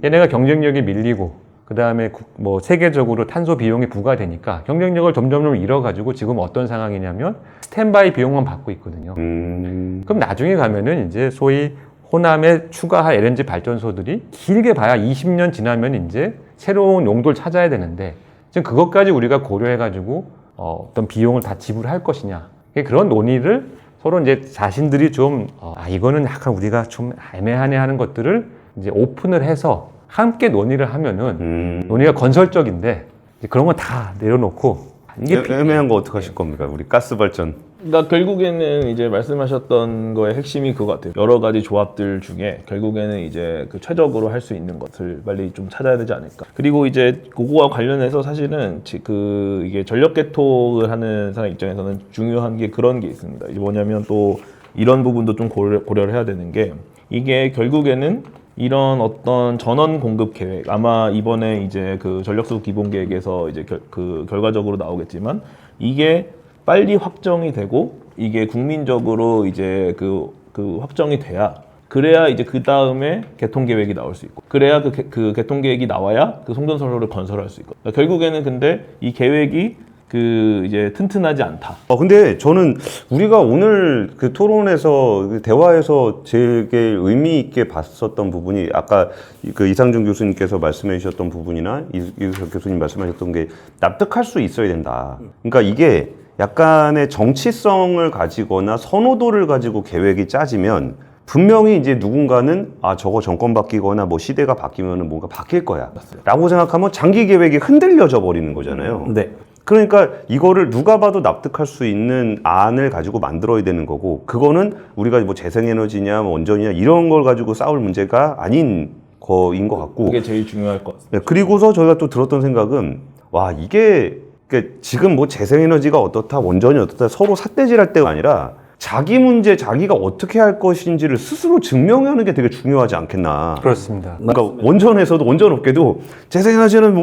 얘네가 경쟁력이 밀리고, 그 다음에 뭐 세계적으로 탄소 비용이 부과되니까 경쟁력을 점점 잃어가지고 지금 어떤 상황이냐면 스탠바이 비용만 받고 있거든요. 그럼 나중에 가면은 이제 소위 호남에 추가할 LNG 발전소들이 길게 봐야 20년 지나면 이제 새로운 용도를 찾아야 되는데, 지금 그것까지 우리가 고려해가지고 어떤 비용을 다 지불할 것이냐. 그런 논의를 서로 이제 자신들이 좀, 이거는 약간 우리가 좀 애매하네 하는 것들을 이제 오픈을 해서 함께 논의를 하면은 논의가 건설적인데, 이제 그런 건 다 내려놓고, 이게 애매한 거 어떻게 하실 겁니까? 우리 가스 발전. 그러니까 결국에는 이제 말씀하셨던 거의 핵심이 그거 같아요. 여러 가지 조합들 중에 결국에는 이제 그 최적으로 할 수 있는 것을 빨리 좀 찾아야 되지 않을까. 그리고 이제 그거와 관련해서 사실은 그 이게 전력 개통을 하는 사람 입장에서는 중요한 게 그런 게 있습니다. 이게 뭐냐면 또 이런 부분도 좀 고려를 해야 되는 게, 이게 결국에는 이런 어떤 전원 공급 계획, 아마 이번에 이제 그 전력수 기본 계획에서 이제 그 결과적으로 나오겠지만, 이게 빨리 확정이 되고 이게 국민적으로 이제 그 확정이 돼야, 그래야 이제 그 다음에 개통 계획이 나올 수 있고, 그래야 그 개통 계획이 나와야 그 송전선로를 건설할 수 있고. 그러니까 결국에는 근데 이 계획이 그 이제 튼튼하지 않다. 근데 저는 우리가 오늘 그 토론에서 그 대화에서 되게 의미 있게 봤었던 부분이, 아까 그 이상준 교수님께서 말씀해 주셨던 부분이나 이수석 교수님 말씀하셨던 게 납득할 수 있어야 된다. 그러니까 이게 약간의 정치성을 가지거나 선호도를 가지고 계획이 짜지면 분명히 이제 누군가는 저거 정권 바뀌거나 뭐 시대가 바뀌면 뭔가 바뀔 거야 라고 생각하면 장기 계획이 흔들려져 버리는 거잖아요. 네. 그러니까 이거를 누가 봐도 납득할 수 있는 안을 가지고 만들어야 되는 거고, 그거는 우리가 뭐 재생에너지냐 뭐 원전이냐 이런 걸 가지고 싸울 문제가 아닌 거인 것 같고 그게 제일 중요할 것 같습니다. 네, 그리고서 저희가 또 들었던 생각은 와 이게 그러니까 지금 뭐 재생에너지가 어떻다 원전이 어떻다 서로 삿대질할 때가 아니라 자기 문제 자기가 어떻게 할 것인지를 스스로 증명하는 게 되게 중요하지 않겠나. 그렇습니다. 그러니까 원전에서도 원전업계도 재생에너지는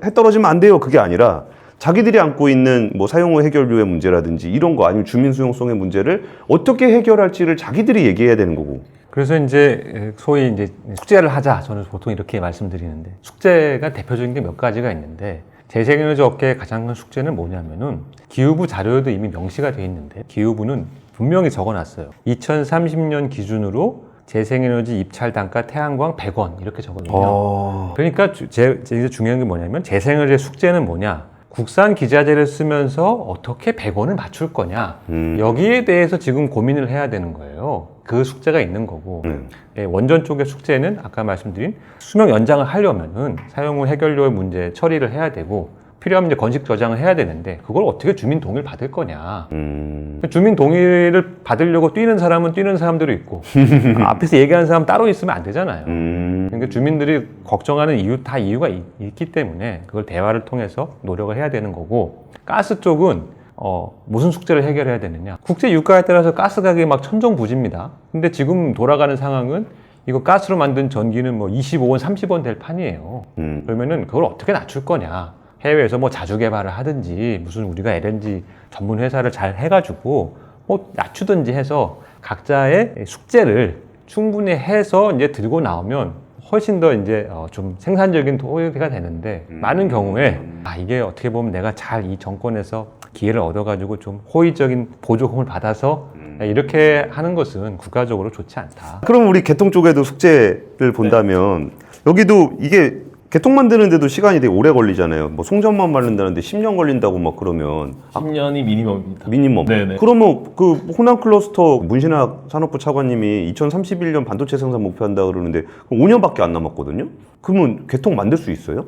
해 떨어지면 안 돼요 그게 아니라 자기들이 안고 있는 뭐 사용 후 해결료의 문제라든지 이런 거 아니면 주민 수용성의 문제를 어떻게 해결할지를 자기들이 얘기해야 되는 거고. 그래서 이제 소위 이제 숙제를 하자. 저는 보통 이렇게 말씀드리는데 숙제가 대표적인 게 몇 가지가 있는데 재생에너지 업계의 가장 큰 숙제는 뭐냐면은 기후부 자료에도 이미 명시가 되어 있는데 기후부는 분명히 적어놨어요. 2030년 기준으로 재생에너지 입찰 단가 태양광 100원 이렇게 적어놓으면 그러니까 이제 중요한 게 뭐냐면 재생에너지의 숙제는 뭐냐 국산 기자재를 쓰면서 어떻게 100원을 맞출 거냐 여기에 대해서 지금 고민을 해야 되는 거예요. 그 숙제가 있는 거고 예, 원전 쪽의 숙제는 아까 말씀드린 수명 연장을 하려면은 사용 후 해결료의 문제 처리를 해야 되고 필요하면 이제 건식 저장을 해야 되는데 그걸 어떻게 주민 동의를 받을 거냐. 주민 동의를 받으려고 뛰는 사람은 뛰는 사람들이 있고 앞에서 얘기하는 사람 따로 있으면 안 되잖아요. 그러니까 주민들이 걱정하는 이유가 있기 때문에 그걸 대화를 통해서 노력을 해야 되는 거고 가스 쪽은 무슨 숙제를 해결해야 되느냐. 국제 유가에 따라서 가스 가격이 막 천정부지입니다. 근데 지금 돌아가는 상황은 이거 가스로 만든 전기는 뭐 25원, 30원 될 판이에요. 그러면은 그걸 어떻게 낮출 거냐. 해외에서 뭐 자주 개발을 하든지 무슨 우리가 LNG 전문 회사를 잘 해가지고 뭐 낮추든지 해서 각자의 숙제를 충분히 해서 이제 들고 나오면 훨씬 더 이제 좀 생산적인 토의가 되는데 많은 경우에 이게 어떻게 보면 내가 잘 이 정권에서 기회를 얻어가지고 좀 호의적인 보조금을 받아서 이렇게 하는 것은 국가적으로 좋지 않다. 그럼 우리 개통 쪽에도 숙제를 본다면 여기도 이게 개통 만드는데도 시간이 되게 오래 걸리잖아요. 뭐 송전만 마른다는데 10년 걸린다고 막 그러면 10년이 미니멈입니다. 미니멈. 네네. 그러면 그 호남 클러스터 문신학 산업부 차관님이 2031년 반도체 생산 목표한다 그러는데 5년밖에 안 남았거든요. 그러면 개통 만들 수 있어요?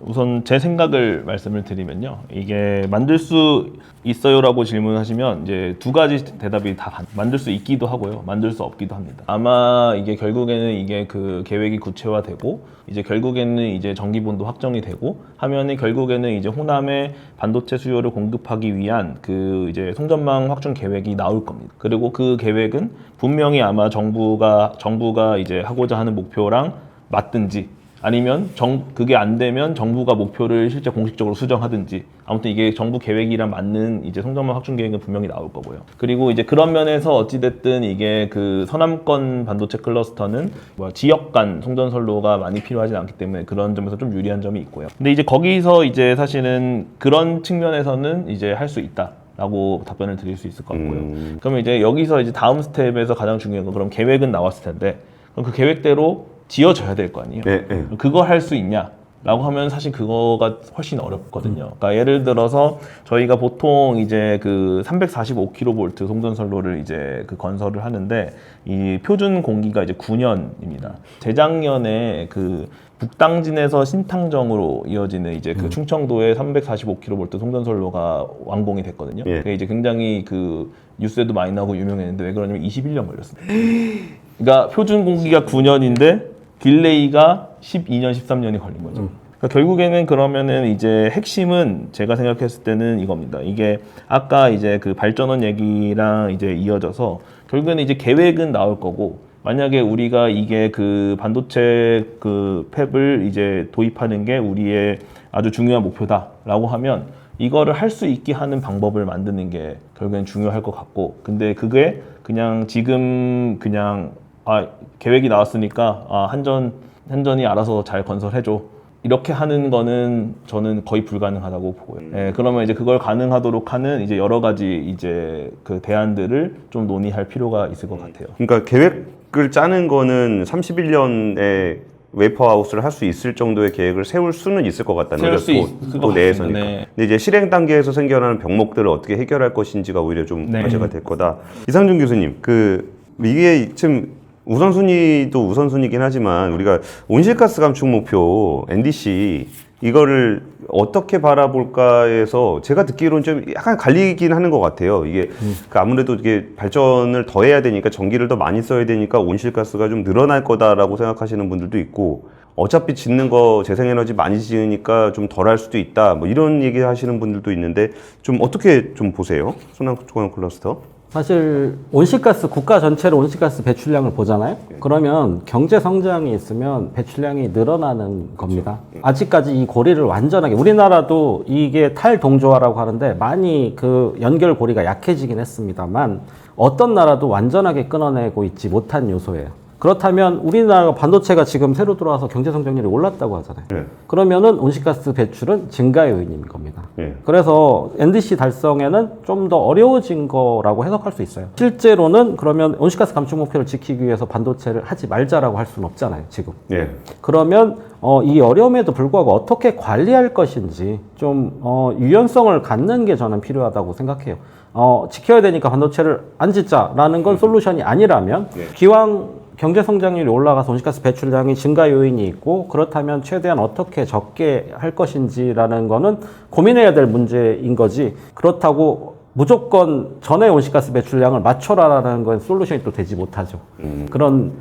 우선 제 생각을 말씀을 드리면요. 이게 만들 수 있어요라고 질문하시면 이제 두 가지 대답이 다 만들 수 있기도 하고요. 만들 수 없기도 합니다. 아마 이게 결국에는 이게 그 계획이 구체화되고 이제 결국에는 이제 정기본도 확정이 되고 하면은 결국에는 이제 호남에 반도체 수요를 공급하기 위한 그 이제 송전망 확충 계획이 나올 겁니다. 그리고 그 계획은 분명히 아마 정부가 이제 하고자 하는 목표랑 맞든지 아니면 그게 안 되면 정부가 목표를 실제 공식적으로 수정하든지 아무튼 이게 정부 계획이랑 맞는 이제 송전망 확충 계획은 분명히 나올 거고요. 그리고 이제 그런 면에서 어찌됐든 이게 그 서남권 반도체 클러스터는 지역 간 송전선로가 많이 필요하지 않기 때문에 그런 점에서 좀 유리한 점이 있고요. 근데 이제 거기서 이제 사실은 그런 측면에서는 이제 할 수 있다. 라고 답변을 드릴 수 있을 것 같고요. 그러면 이제 여기서 이제 다음 스텝에서 가장 중요한 건 그럼 계획은 나왔을 텐데 그럼 그 계획대로 지어져야 될 거 아니에요. 네. 그거 할 수 있냐? 라고 하면 사실 그거가 훨씬 어렵거든요. 그러니까 예를 들어서 저희가 보통 이제 그 345kV 송전선로를 이제 그 건설을 하는데 이 표준 공기가 이제 9년입니다. 재작년에 그 북당진에서 신탕정으로 이어지는 이제 그 충청도의 345kV 송전선로가 완공이 됐거든요. 예. 그게 이제 굉장히 그 뉴스에도 많이 나오고 유명했는데 왜 그러냐면 21년 걸렸습니다. 그러니까 표준 공기가 9년인데 딜레이가 12년, 13년이 걸린 거죠. 그러니까 결국에는 그러면은 이제 핵심은 제가 생각했을 때는 이겁니다. 이게 아까 이제 그 발전원 얘기랑 이제 이어져서 결국에는 이제 계획은 나올 거고 만약에 우리가 이게 그 반도체 그 팹을 이제 도입하는 게 우리의 아주 중요한 목표다라고 하면 이거를 할 수 있게 하는 방법을 만드는 게 결국엔 중요할 것 같고 근데 그게 그냥 지금 그냥 계획이 나왔으니까 한전이 알아서 잘 건설해줘 이렇게 하는 거는 저는 거의 불가능하다고 보고요. 예, 그러면 이제 그걸 가능하도록 하는 이제 여러 가지 이제 그 대안들을 좀 논의할 필요가 있을 것 같아요. 그러니까 계획을 짜는 거는 31년에 웨이퍼하우스를 할 수 있을 정도의 계획을 세울 수는 있을 것 같다는 거죠. 도 내에서니까. 네. 근데 이제 실행 단계에서 생겨나는 병목들을 어떻게 해결할 것인지가 오히려 좀 네. 과제가 될 거다. 이상준 교수님, 이게 지금 우선순위도 우선순위긴 하지만 우리가 온실가스 감축 목표 NDC 이거를 어떻게 바라볼까에서 제가 듣기로는 좀 약간 갈리긴 하는 것 같아요. 이게 그 아무래도 이게 발전을 더 해야 되니까 전기를 더 많이 써야 되니까 온실가스가 좀 늘어날 거다라고 생각하시는 분들도 있고, 어차피 짓는 거 재생에너지 많이 지으니까 좀 덜 할 수도 있다, 뭐 이런 얘기 하시는 분들도 있는데 좀 어떻게 좀 보세요? 순환 클러스터? 사실 온실가스 국가 전체로 온실가스 배출량을 보잖아요. 그러면 경제 성장이 있으면 배출량이 늘어나는 겁니다. 아직까지 이 고리를 완전하게, 우리나라도 이게 탈동조화라고 하는데 많이 그 연결 고리가 약해지긴 했습니다만 어떤 나라도 완전하게 끊어내고 있지 못한 요소예요. 그렇다면 우리나라가 반도체가 지금 새로 들어와서 경제 성장률이 올랐다고 하잖아요. 네. 그러면은 온실가스 배출은 증가의 요인인 겁니다. 네. 그래서 NDC 달성에는 좀 더 어려워진 거라고 해석할 수 있어요. 실제로는 그러면 온실가스 감축 목표를 지키기 위해서 반도체를 하지 말자라고 할 수는 없잖아요, 지금. 예. 그러면 이 어려움에도 불구하고 어떻게 관리할 것인지 좀 유연성을 갖는 게 저는 필요하다고 생각해요. 지켜야 되니까 반도체를 안 짓자라는 건 솔루션이 아니라면 기왕 경제 성장률이 올라가서 온실가스 배출량이 증가 요인이 있고, 그렇다면 최대한 어떻게 적게 할 것인지라는 거는 고민해야 될 문제인 거지, 그렇다고 무조건 전에 온실가스 배출량을 맞춰라라는 건 솔루션이 또 되지 못하죠. 그런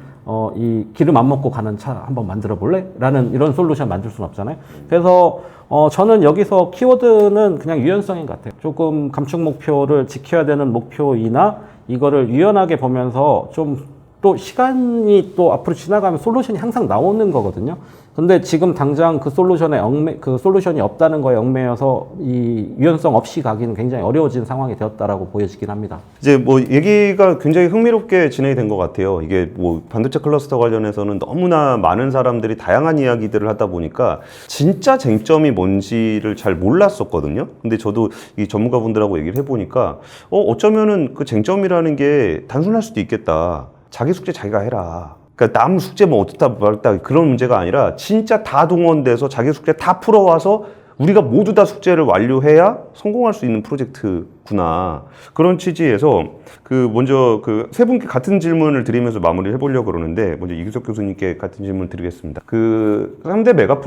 이 기름 안 먹고 가는 차 한번 만들어 볼래? 라는 이런 솔루션 만들 수는 없잖아요. 그래서 저는 여기서 키워드는 그냥 유연성인 것 같아요. 조금 감축 목표를 지켜야 되는 목표이나 이거를 유연하게 보면서 좀 또 시간이 또 앞으로 지나가면 솔루션이 항상 나오는 거거든요. 근데 지금 당장 그 솔루션이 없다는 거에 얽매여서 이 유연성 없이 가기는 굉장히 어려워진 상황이 되었다라고 보여지긴 합니다. 이제 뭐 얘기가 굉장히 흥미롭게 진행이 된 것 같아요. 이게 뭐 반도체 클러스터 관련해서는 너무나 많은 사람들이 다양한 이야기들을 하다 보니까 진짜 쟁점이 뭔지를 잘 몰랐었거든요. 근데 저도 이 전문가분들하고 얘기를 해보니까 어쩌면은 그 쟁점이라는 게 단순할 수도 있겠다. 자기 숙제 자기가 해라. 그러니까 남 숙제 뭐 어떻다 말다 그런 문제가 아니라 진짜 다 동원돼서 자기 숙제 다 풀어와서 우리가 모두 다 숙제를 완료해야 성공할 수 있는 프로젝트구나. 그런 취지에서 먼저 세 분께 같은 질문을 드리면서 마무리를 해보려고 그러는데, 먼저 이규석 교수님께 같은 질문 드리겠습니다. 3대 메가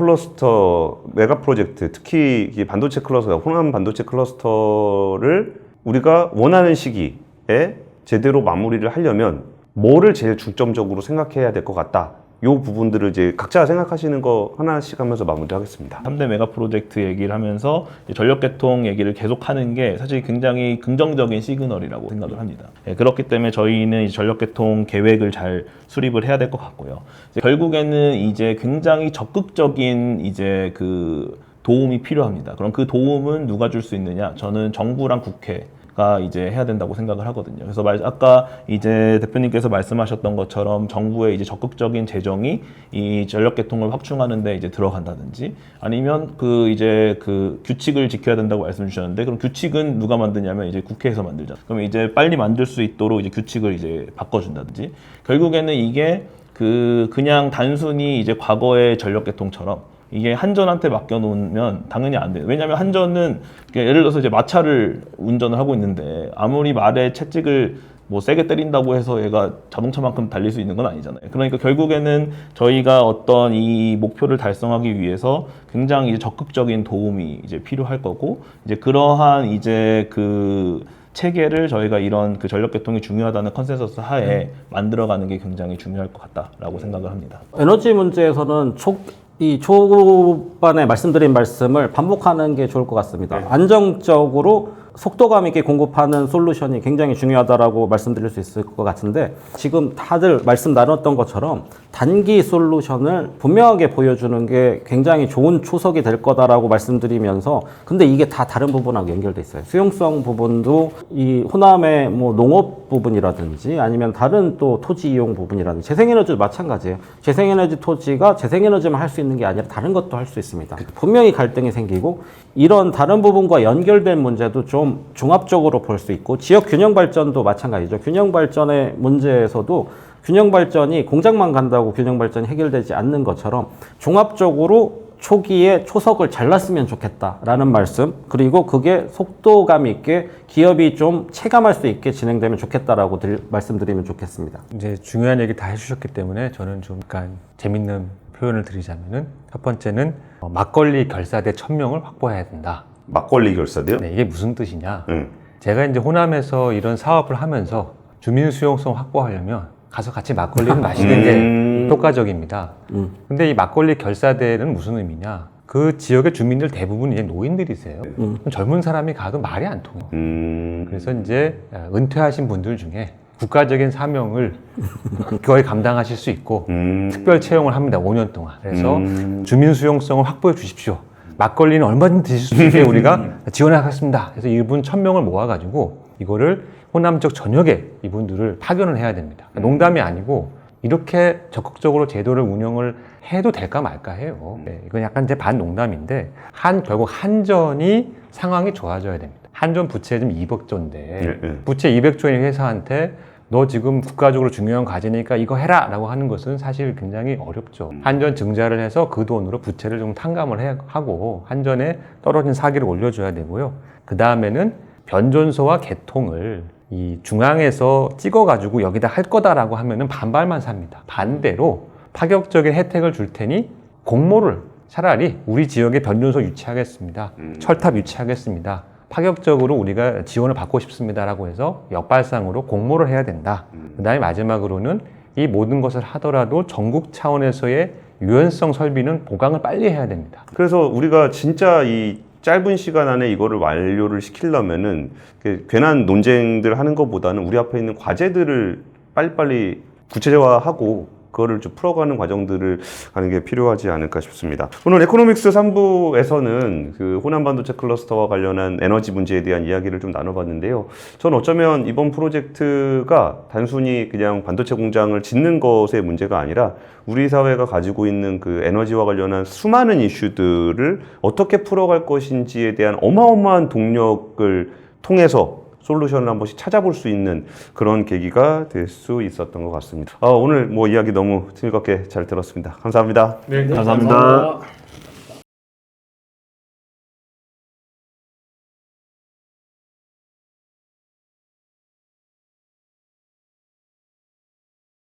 프로젝트, 특히 이 반도체 클러스터, 호남 반도체 클러스터를 우리가 원하는 시기에 제대로 마무리를 하려면 뭐를 제일 중점적으로 생각해야 될 것 같다. 요 부분들을 이제 각자 생각하시는 거 하나씩 하면서 마무리하겠습니다. 3대 메가 프로젝트 얘기를 하면서 전력 개통 얘기를 계속하는 게 사실 굉장히 긍정적인 시그널이라고 생각을 합니다. 그렇기 때문에 저희는 전력 개통 계획을 잘 수립을 해야 될 것 같고요. 결국에는 이제 굉장히 적극적인 이제 그 도움이 필요합니다. 그럼 그 도움은 누가 줄 수 있느냐? 저는 정부랑 국회가 이제 해야 된다고 생각을 하거든요. 그래서 아까 이제 대표님께서 말씀하셨던 것처럼 정부의 이제 적극적인 재정이 이 전력 개통을 확충하는데 이제 들어간다든지, 아니면 이제 규칙을 지켜야 된다고 말씀 주셨는데, 그럼 규칙은 누가 만드냐면 이제 국회에서 만들자. 그럼 이제 빨리 만들 수 있도록 이제 규칙을 이제 바꿔준다든지, 결국에는 이게 그냥 단순히 이제 과거의 전력 개통처럼 이게 한전한테 맡겨놓으면 당연히 안 돼요. 왜냐하면 한전은 예를 들어서 이제 마차를 운전을 하고 있는데 아무리 말에 채찍을 뭐 세게 때린다고 해서 얘가 자동차만큼 달릴 수 있는 건 아니잖아요. 그러니까 결국에는 저희가 어떤 이 목표를 달성하기 위해서 굉장히 이제 적극적인 도움이 이제 필요할 거고, 이제 그러한 이제 체계를 저희가 이런 전력 개통이 중요하다는 컨센서스 하에 만들어가는 게 굉장히 중요할 것 같다라고 생각을 합니다. 에너지 문제에서는 이 초반에 말씀드린 말씀을 반복하는 게 좋을 것 같습니다. 안정적으로 속도감 있게 공급하는 솔루션이 굉장히 중요하다라고 말씀드릴 수 있을 것 같은데, 지금 다들 말씀 나눴던 것처럼 단기 솔루션을 분명하게 보여주는 게 굉장히 좋은 초석이 될 거다라고 말씀드리면서, 근데 이게 다 다른 부분하고 연결돼 있어요. 수용성 부분도 이 호남의 뭐 농업 부분이라든지 아니면 다른 또 토지 이용 부분이라든지, 재생에너지도 마찬가지예요. 재생에너지 토지가 재생에너지만 할 수 있는 게 아니라 다른 것도 할 수 있습니다. 분명히 갈등이 생기고, 이런 다른 부분과 연결된 문제도 좀 종합적으로 볼 수 있고, 지역 균형 발전도 마찬가지죠. 균형 발전의 문제에서도 균형 발전이 공장만 간다고 균형 발전이 해결되지 않는 것처럼 종합적으로 초기에 초석을 잘랐으면 좋겠다라는 말씀, 그리고 그게 속도감 있게 기업이 좀 체감할 수 있게 진행되면 좋겠다라고 말씀드리면 좋겠습니다. 이제 중요한 얘기 다 해주셨기 때문에 저는 좀 약간 재밌는 표현을 드리자면은, 첫 번째는 막걸리 결사대 1000명을 확보해야 된다. 막걸리 결사대요? 네, 이게 무슨 뜻이냐? 응. 제가 이제 호남에서 이런 사업을 하면서 주민 수용성 확보하려면 가서 같이 막걸리를 마시는 게 효과적입니다. 근데 이 막걸리 결사대는 무슨 의미냐? 그 지역의 주민들 대부분 이제 노인들이세요. 젊은 사람이 가도 말이 안 통해요. 그래서 이제 은퇴하신 분들 중에 국가적인 사명을 거의 감당하실 수 있고 특별 채용을 합니다. 5년 동안. 그래서 주민 수용성을 확보해 주십시오. 막걸리는 얼마든지 드실 수 있게 우리가 지원하겠습니다. 그래서 이분 1000명을 모아가지고 이거를 호남 쪽 전역에 이분들을 파견을 해야 됩니다. 농담이 아니고 이렇게 적극적으로 제도를 운영을 해도 될까 말까 해요. 네, 이건 약간 이제 반농담인데 결국 한전이 상황이 좋아져야 됩니다. 한전 부채 지금 200조인데 부채 200조인 회사한테 너 지금 국가적으로 중요한 과제니까 이거 해라 라고 하는 것은 사실 굉장히 어렵죠. 한전 증자를 해서 그 돈으로 부채를 좀 탕감을 하고 한전에 떨어진 사기를 올려줘야 되고요. 그 다음에는 변전소와 개통을 이 중앙에서 찍어가지고 여기다 할 거다라고 하면은 반발만 삽니다. 반대로 파격적인 혜택을 줄 테니 공모를 차라리 우리 지역에 변전소 유치하겠습니다. 철탑 유치하겠습니다. 파격적으로 우리가 지원을 받고 싶습니다라고 해서 역발상으로 공모를 해야 된다. 그 다음에 마지막으로는 이 모든 것을 하더라도 전국 차원에서의 유연성 설비는 보강을 빨리 해야 됩니다. 그래서 우리가 진짜 이 짧은 시간 안에 이거를 완료를 시키려면은 괜한 논쟁들 하는 것보다는 우리 앞에 있는 과제들을 빨리빨리 구체화하고 그거를 좀 풀어가는 과정들을 가는 게 필요하지 않을까 싶습니다. 오늘 에코노믹스 3부에서는 그 호남 반도체 클러스터와 관련한 에너지 문제에 대한 이야기를 좀 나눠봤는데요. 저는 어쩌면 이번 프로젝트가 단순히 그냥 반도체 공장을 짓는 것의 문제가 아니라 우리 사회가 가지고 있는 그 에너지와 관련한 수많은 이슈들을 어떻게 풀어갈 것인지에 대한 어마어마한 동력을 통해서 솔루션을 한 번씩 찾아볼 수 있는 그런 계기가 될 수 있었던 것 같습니다. 오늘 뭐 이야기 너무 즐겁게 잘 들었습니다. 감사합니다. 네, 감사합니다.